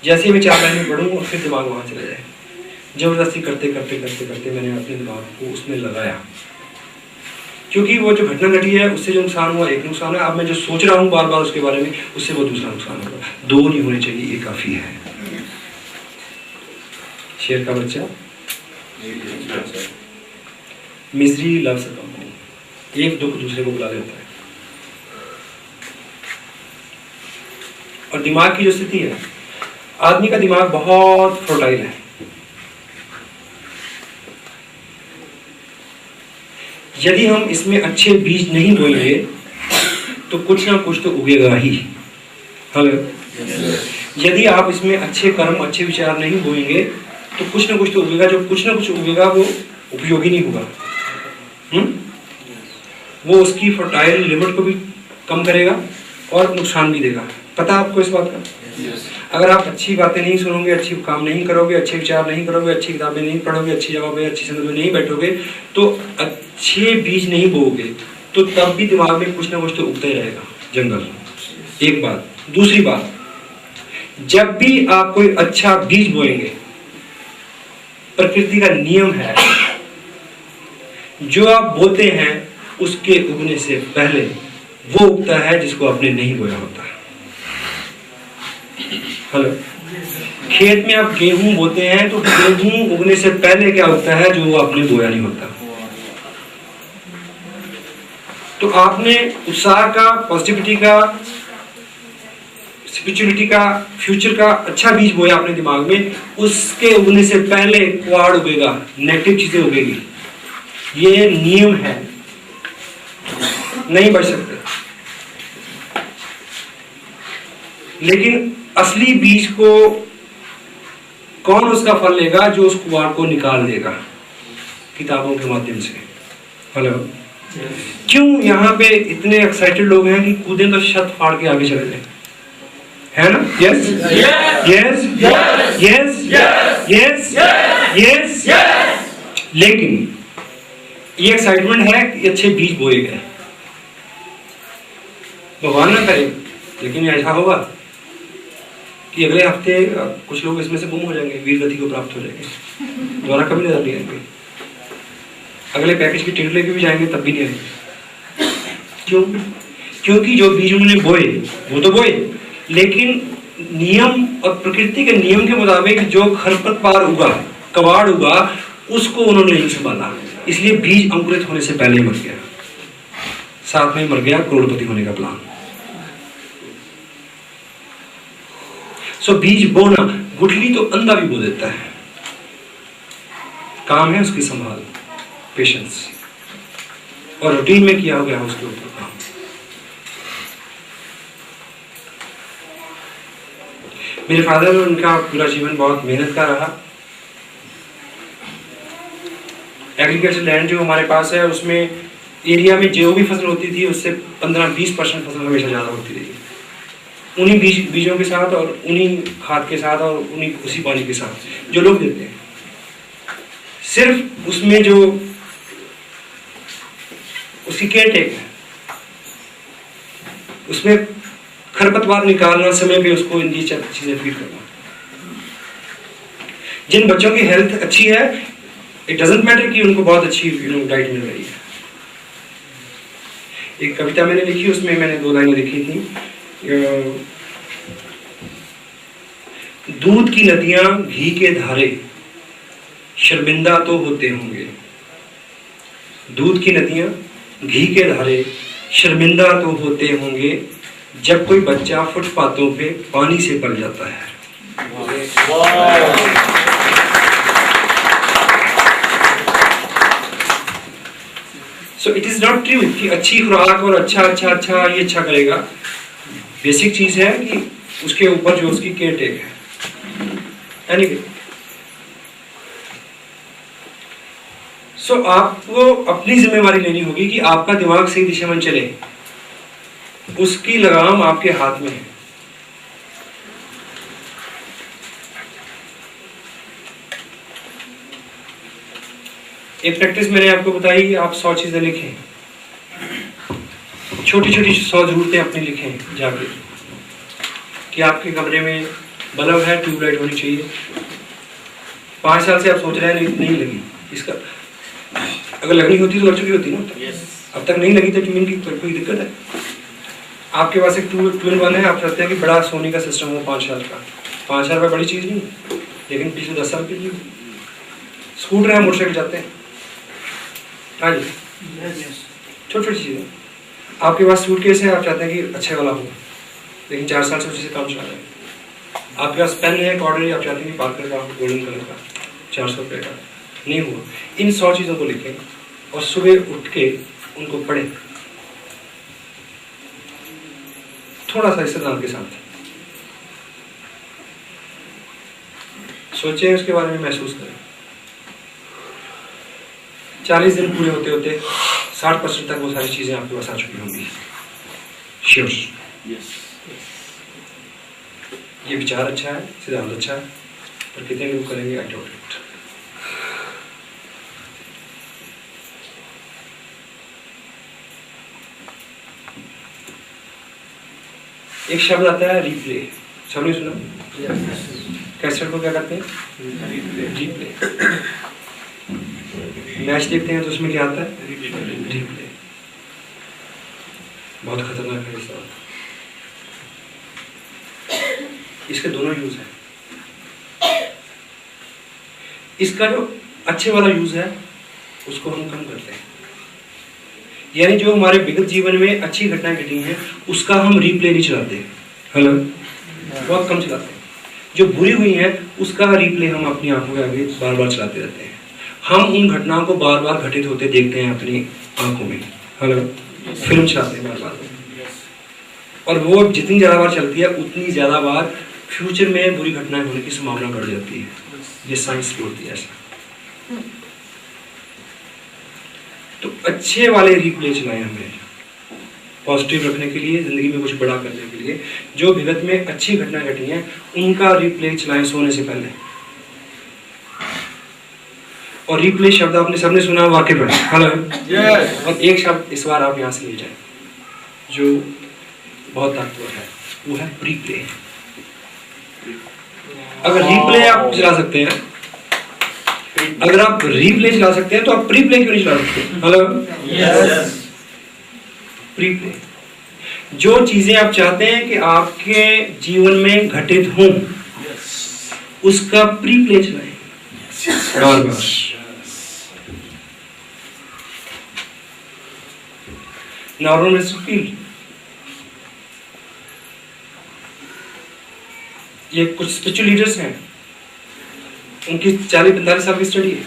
जैसे ही मैं 4 लाइनें पढ़ूँ और फिर दिमाग वहाँ चला जाए। जबरदस्ती करते करते करते करते मैंने अपने दिमाग को उसमें लगाया, क्योंकि वो जो घटना घटी है उससे जो नुकसान हुआ एक नुकसान है, अब मैं जो सोच रहा हूँ बार बार उसके बारे में, उससे वो दूसरा नुकसान होगा। 2 नहीं होने चाहिए, ये काफ़ी है। शेर का बच्चा, मिजरी लव्स अ कंपनी, एक दुख दूसरे को बुला लेता है। और दिमाग की जो स्थिति है, आदमी का दिमाग बहुत फर्टाइल है। यदि हम इसमें अच्छे बीज नहीं बोएंगे तो कुछ ना कुछ तो उगेगा ही। हेलो, यदि आप इसमें अच्छे कर्म, अच्छे विचार नहीं बोएंगे तो कुछ ना कुछ तो उगेगा, जो कुछ ना कुछ उगेगा वो उपयोगी नहीं होगा। वो उसकी फर्टाइल लिमिट को भी कम करेगा और नुकसान भी देगा। पता आपको इस बात का? अगर आप अच्छी बातें नहीं सुनोगे, अच्छी काम नहीं करोगे, अच्छे विचार नहीं करोगे, अच्छी किताबें नहीं पढ़ोगे, अच्छी जगह पे अच्छी संगत में नहीं बैठोगे, तो अच्छे बीज नहीं बोओगे, तो तब भी दिमाग में कुछ ना कुछ तो उगता ही रहेगा जंगल। एक बात। दूसरी बात, जब भी आप कोई अच्छा बीज बोएंगे, प्रकृति का नियम है, जो आप बोते हैं उसके उगने से पहले वो उगता है जिसको आपने नहीं बोया होता। हेलो, खेत में आप गेहूं बोते हैं तो गेहूं उगने से पहले क्या उगता है, जो आपने बोया नहीं होता। तो आपने उत्साह का, पॉजिटिविटी का, स्पिरिचुअलिटी का, फ्यूचर का अच्छा बीज बोया अपने दिमाग में, उसके उगने से पहले क्वाड उगेगा, नेगेटिव चीजें उगेगी। ये नियम है, नहीं बच सकते। लेकिन असली बीज को कौन उसका फल लेगा? जो उस कुआर को निकाल देगा किताबों के माध्यम से। हेलो, क्यों यहाँ पे इतने एक्साइटेड लोग हैं कि कूदें तो छत फाड़ के आगे चले जाए, है ना? Yes yes yes yes yes yes. लेकिन ये एक्साइटमेंट है कि अच्छे बीज बोए गए, भगवान ना करे, लेकिन ऐसा होगा कि अगले हफ्ते कुछ लोग इसमें से गुम हो जाएंगे, वीर गति को प्राप्त हो जाएंगे, दोबारा कभी नजर नहीं आएंगे। अगले पैकेज की टिकट लेके भी जाएंगे तब भी नहीं आएंगे। क्यों? क्योंकि जो बीज उन्होंने बोए वो तो बोए, लेकिन नियम और प्रकृति के नियम के मुताबिक जो खरपतवार उगा, कबाड़ उगा, उसको उन्होंने नहीं संभाला, इसलिए बीज अंकुरित होने से पहले ही मर गया। साथ में मर गया करोड़पति होने का प्लान। सो बीज बोना, गुठली तो अंधा भी बो देता है, काम है उसकी संभाल, पेशेंस, और रूटीन में किया हो गया उसके ऊपर काम। मेरे फादर, उनका पूरा जीवन बहुत मेहनत का रहा। एग्रीकल्चर लैंड जो हमारे पास है, उसमें एरिया में जो भी फसल होती थी उससे 15-20% फसल हमेशा ज़्यादा होती रही। उन्हीं बीजों के साथ और उन्हीं खाद के साथ और उन्हीं उसी पानी के साथ जो लोग देते हैं। सिर्फ उसमें जो उसकी केयर टेक है, उसमें खरपतवार निकालना, समय पे उसको इन चीजें फीड करना। जिन बच्चों की हेल्थ अच्छी है, इट डजंट मैटर कि उनको बहुत अच्छी डाइट मिल रही है। एक कविता मैंने लिखी, उसमें मैंने 2 लाइनें लिखी थी। दूध की नदियां घी के धारे शर्मिंदा तो होते होंगे, दूध की नदियां घी के धारे शर्मिंदा तो होते होंगे, जब कोई बच्चा फुटपाथों पे पानी से पल जाता है। So it is not true कि अच्छी खुराक और अच्छा ये अच्छा करेगा। बेसिक चीज है कि उसके ऊपर जो उसकी केयर टेक है। एनीवे, सो आपको अपनी जिम्मेवारी लेनी होगी कि आपका दिमाग सही दिशा में चले, उसकी लगाम आपके हाथ में है। एक प्रैक्टिस मैंने आपको बताई, आप 100 चीजें लिखें, छोटी छोटी 100 जरूरतें अपनी लिखें जाके, कि आपके कमरे में बल्ब है, ट्यूबलाइट होनी चाहिए। 5 साल से आप सोच रहे हैं नहीं लगी, इसका अगर लगनी होती तो लग चुकी होती ना। अब तक नहीं लगी तो जमीन की कोई दिक्कत है? आपके पास एक ट्विन वन है, आप चाहते हैं कि बड़ा सोनी का सिस्टम हो 5 साल का। 5 साल बड़ी चीज़ नहीं, लेकिन पिछले 10 साल की चीज़। स्कूटर है, मोटरसाइकिल जाते हैं, हाँ जी, छोटी छोटी चीज़ें। आपके पास सूटकेस है, आप चाहते हैं कि अच्छे वाला हो, लेकिन 4 साल से उसी से काम चला रहे हैं। आपके पास पेन है, ऑर्डर, आप चाहते हैं कि पार्कर का, गोल्डन कलर का, 400 रुपये का, नहीं हुआ। इन 100 चीज़ों को लिखें और सुबह उठ के उनको पढ़ें, थोड़ा सा इस्तेमाल के साथ सोचें, उसके बारे में महसूस करें। 40 दिन पूरे होते होते 60% तक वो सारी चीजें आपके पास आ चुकी होंगी। श्योर, ये विचार अच्छा है, सिद्धांत अच्छा है, पर कितने लोग करेंगे? I don't it. एक शब्द आता है रिप्ले, सबने सुना? कैसेट को क्या करते हैं? रिप्ले। मैच देखते हैं तो उसमें क्या आता है? रिप्ले। बहुत खतरनाक है इसका। इसके दोनों यूज है। इसका जो अच्छे वाला यूज है उसको हम कम करते हैं, यानी जो हमारे विगत जीवन में अच्छी घटनाएं घटी हैं उसका हम रिप्ले नहीं चलाते। हेलो, बहुत कम चलाते हैं। जो बुरी हुई है उसका रिप्ले हम अपनी आंखों के आगे बार बार चलाते रहते हैं। हम उन घटनाओं को बार बार घटित होते देखते हैं अपनी आंखों में। हेलो, फिल्म चलाते हैं बार बार। और वो जितनी ज़्यादा बार चलती है उतनी ज़्यादा बार फ्यूचर में बुरी घटनाएं होने की संभावना बढ़ जाती है। ये साइंस बोलती है ऐसा। तो अच्छे वाले रिप्ले चलाएं हमें पॉजिटिव रखने के लिए, ज़िंदगी में कुछ बड़ा करने के लिए। जो विगत में अच्छी घटनाएं घटी हैं उनका रिप्ले चलाएं सोने से पहले। और रिप्ले शब्द आपने सबने सुना वाक्य में, हेलो yes. और एक शब्द इस बार आप यहाँ से ले जाएं जो बहुत ताकतवर है, वो है प्रीप्ले। अगर रिप्ले आप चला सकते हैं, अगर आप रिप्ले चला सकते हैं तो आप प्रीप्ले क्यों नहीं चला सकते? Hello yes. प्रीप्ले, जो चीजें आप चाहते हैं कि आपके जीवन में घटित हों उसका प्रीप्ले चलाएं बार बार। नॉर्मल फील, ये कुछ स्पिरिचुअल लीडर्स हैं, उनकी 40-45 साल की स्टडी है।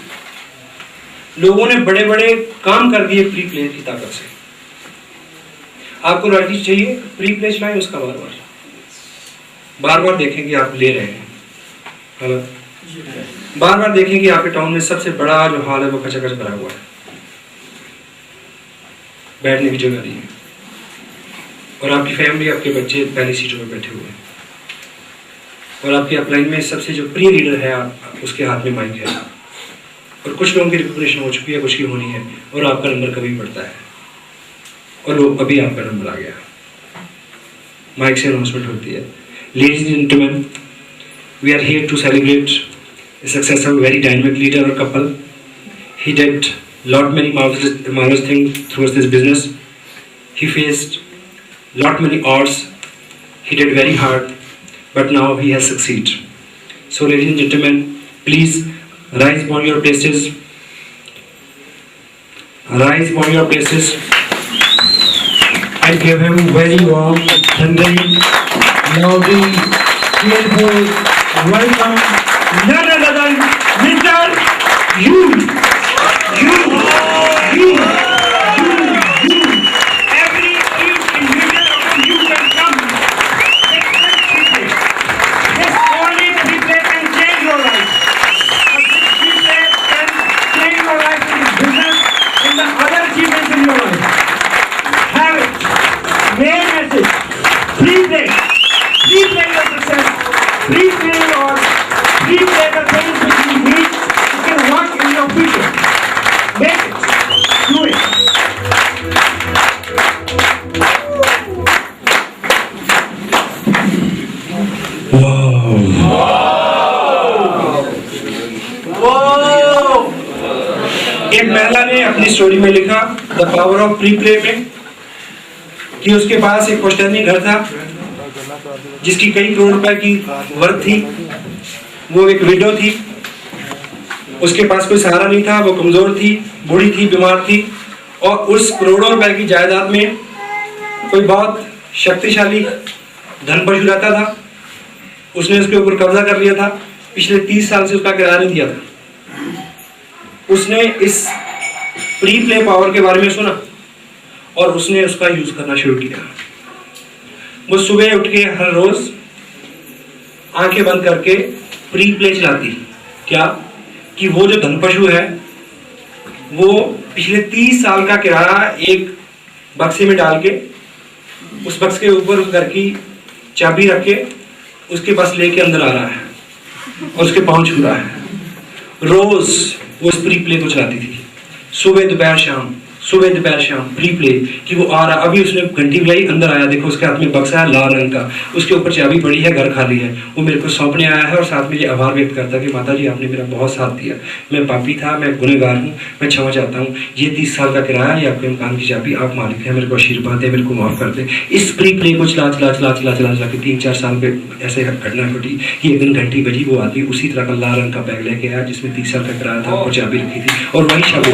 लोगों ने बड़े बड़े काम कर दिए प्री प्ले की ताकत से। आपको राइटिंग चाहिए, प्री प्ले चलाएं उसका बार बार देखें कि आप ले रहे हैं, बार बार देखें कि आपके टाउन में सबसे बड़ा जो हॉल है वो खचाखच भरा हुआ है, बैठने की जगह नहीं है, और आपकी फैमिली, आपके बच्चे पहली सीटों में बैठे हुए हैं, और आपकी अपलाइन में सबसे जो प्री लीडर है उसके हाथ में माइक है, और कुछ लोगों की रिकॉग्निशन हो चुकी है, कुछ की होनी है, और आपका नंबर कभी पड़ता है, और वो अभी आपका नंबर आ गया। माइक से अनाउंसमेंट होती है, ladies and gentleman, we are here to celebrate the success of a very dynamic leader or couple. He did lot many marvelous things through this business. He faced lot many odds. He did very hard, but now he has succeeded. So, ladies and gentlemen, please rise upon your places. Rise upon your places and give him very warm, thundering, lovely, cheerful welcome. None other than Mr. You. Every individual of you can come. This only people can change your life. This people can change your life in business, in the other achievements in your life. Have it. Main message. Pre-play your success. Pre-play your Pre-play the things which you need you can work in your future. Make it. Do it. एक महिला ने अपनी story में लिखा the power of pre play में कि उसके पास एक पुश्तैनी घर था जिसकी कई करोड़ रुपए की वर्थ थी। वो एक विडो थी, उसके पास कोई सहारा नहीं था, वो कमजोर थी, बूढ़ी थी, बीमार थी, और उस करोड़ों रुपए की जायदाद में कोई बहुत शक्तिशाली धन पशु रहता था। उसने उसके ऊपर कब्जा कर लिया था। पिछले 30 साल से उसका किराया नहीं दिया था। उसने इस प्री प्ले पावर के बारे में सुना और उसने उसका यूज करना शुरू किया। वो सुबह उठ के हर रोज आंखें बंद करके प्री प्ले चलाती। क्या कि वो जो धन पशु है वो पिछले 30 साल का किराया एक बक्से में डाल के उस बक्से के ऊपर उस घर की चाबी रख के उसके पास लेके अंदर आ रहा है और उसके पाँव छू रहा है। रोज वो इस प्री प्ले को चलाती थी, सुबह दोपहर शाम प्री प्ले कि वो आ रहा। अभी उसने घंटी बजाई, अंदर आया, देखो उसके हाथ में बक्सा है लाल रंग का, उसके ऊपर चाबी पड़ी है, घर खाली है। वो मेरे को सौंपने आया है और साथ में ये आभार व्यक्त करता कि माता जी आपने मेरा बहुत साथ दिया, मैं पापी था, मैं गुनहगार हूँ, मैं क्षमा चाहता हूँ। ये 30 साल का किराया, ये आपके मकान की चाबी, आप मालिक हैं, मेरे को आशीर्वाद है, मेरे को माफ कर दे। इस प्री प्ले को चला के 3-4 साल पे ऐसे घटना घटी। ये एक दिन घंटी बजी, वो आदमी उसी तरह का लाल रंग का बैग लेके आया जिसमें 30 साल का किराया था, ऊपर चाबी रखी थी, और वही चाबी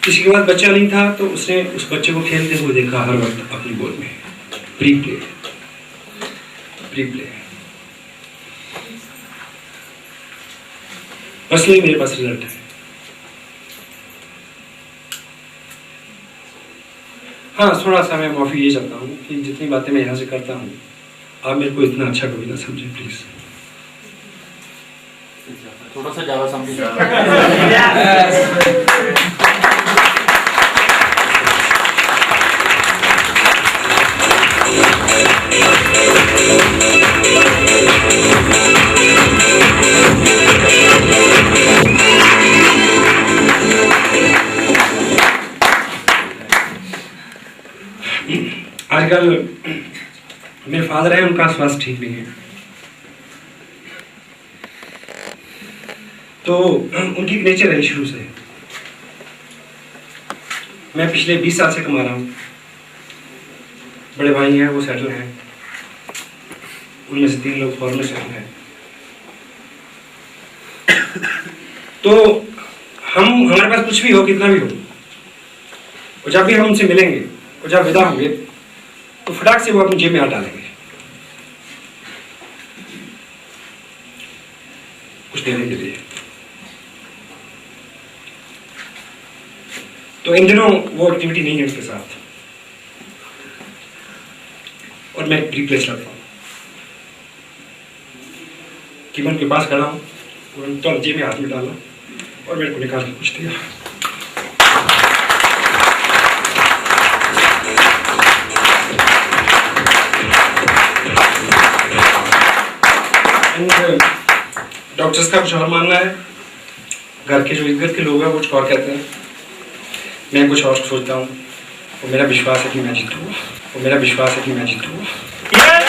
किसी के पास बच्चा नहीं था तो उसने उस बच्चे को खेलते हुए देखा हर वक्त अपनी गोद में। प्री प्ले पर्सनली मेरे पास रिजल्ट है। हाँ, थोड़ा सा मैं माफ़ी ये चाहता हूँ कि जितनी बातें मैं यहाँ से करता हूँ आप मेरे को इतना अच्छा कभी ना समझें प्लीज़। थोड़ा सा ज़्यादा समझ आजकल मेरे फादर हैं, उनका स्वास्थ्य ठीक नहीं है, तो उनकी नेचर है शुरू से। मैं पिछले 20 साल से कमा रहा हूँ, बड़े भाई हैं वो सेटल हैं, उनमें से 3 लोग फॉरेन में सेटल हैं। तो हमारे पास कुछ भी हो, कितना भी हो, और जब भी हम उनसे मिलेंगे और जब विदा होंगे तो फटाक से वो अपनी जेब में हाथ डालेंगे कुछ देने के लिए। तो इन दिनों वो एक्टिविटी नहीं है उनके साथ, और मैं एक प्लेस रखता हूँ कि मैं उनके पास खड़ा हूँ और उनका जेब में हाथ में डाला और मेरे को निकाल के कुछ दिया। डॉक्टर्स का कुछ और मानना है, घर के जो इधर के लोग हैं वो कुछ और कहते हैं, मैं कुछ और सोचता हूँ। और मेरा विश्वास है कि मैं जीतूंगा, और मेरा विश्वास है कि मैं जीतूंगा।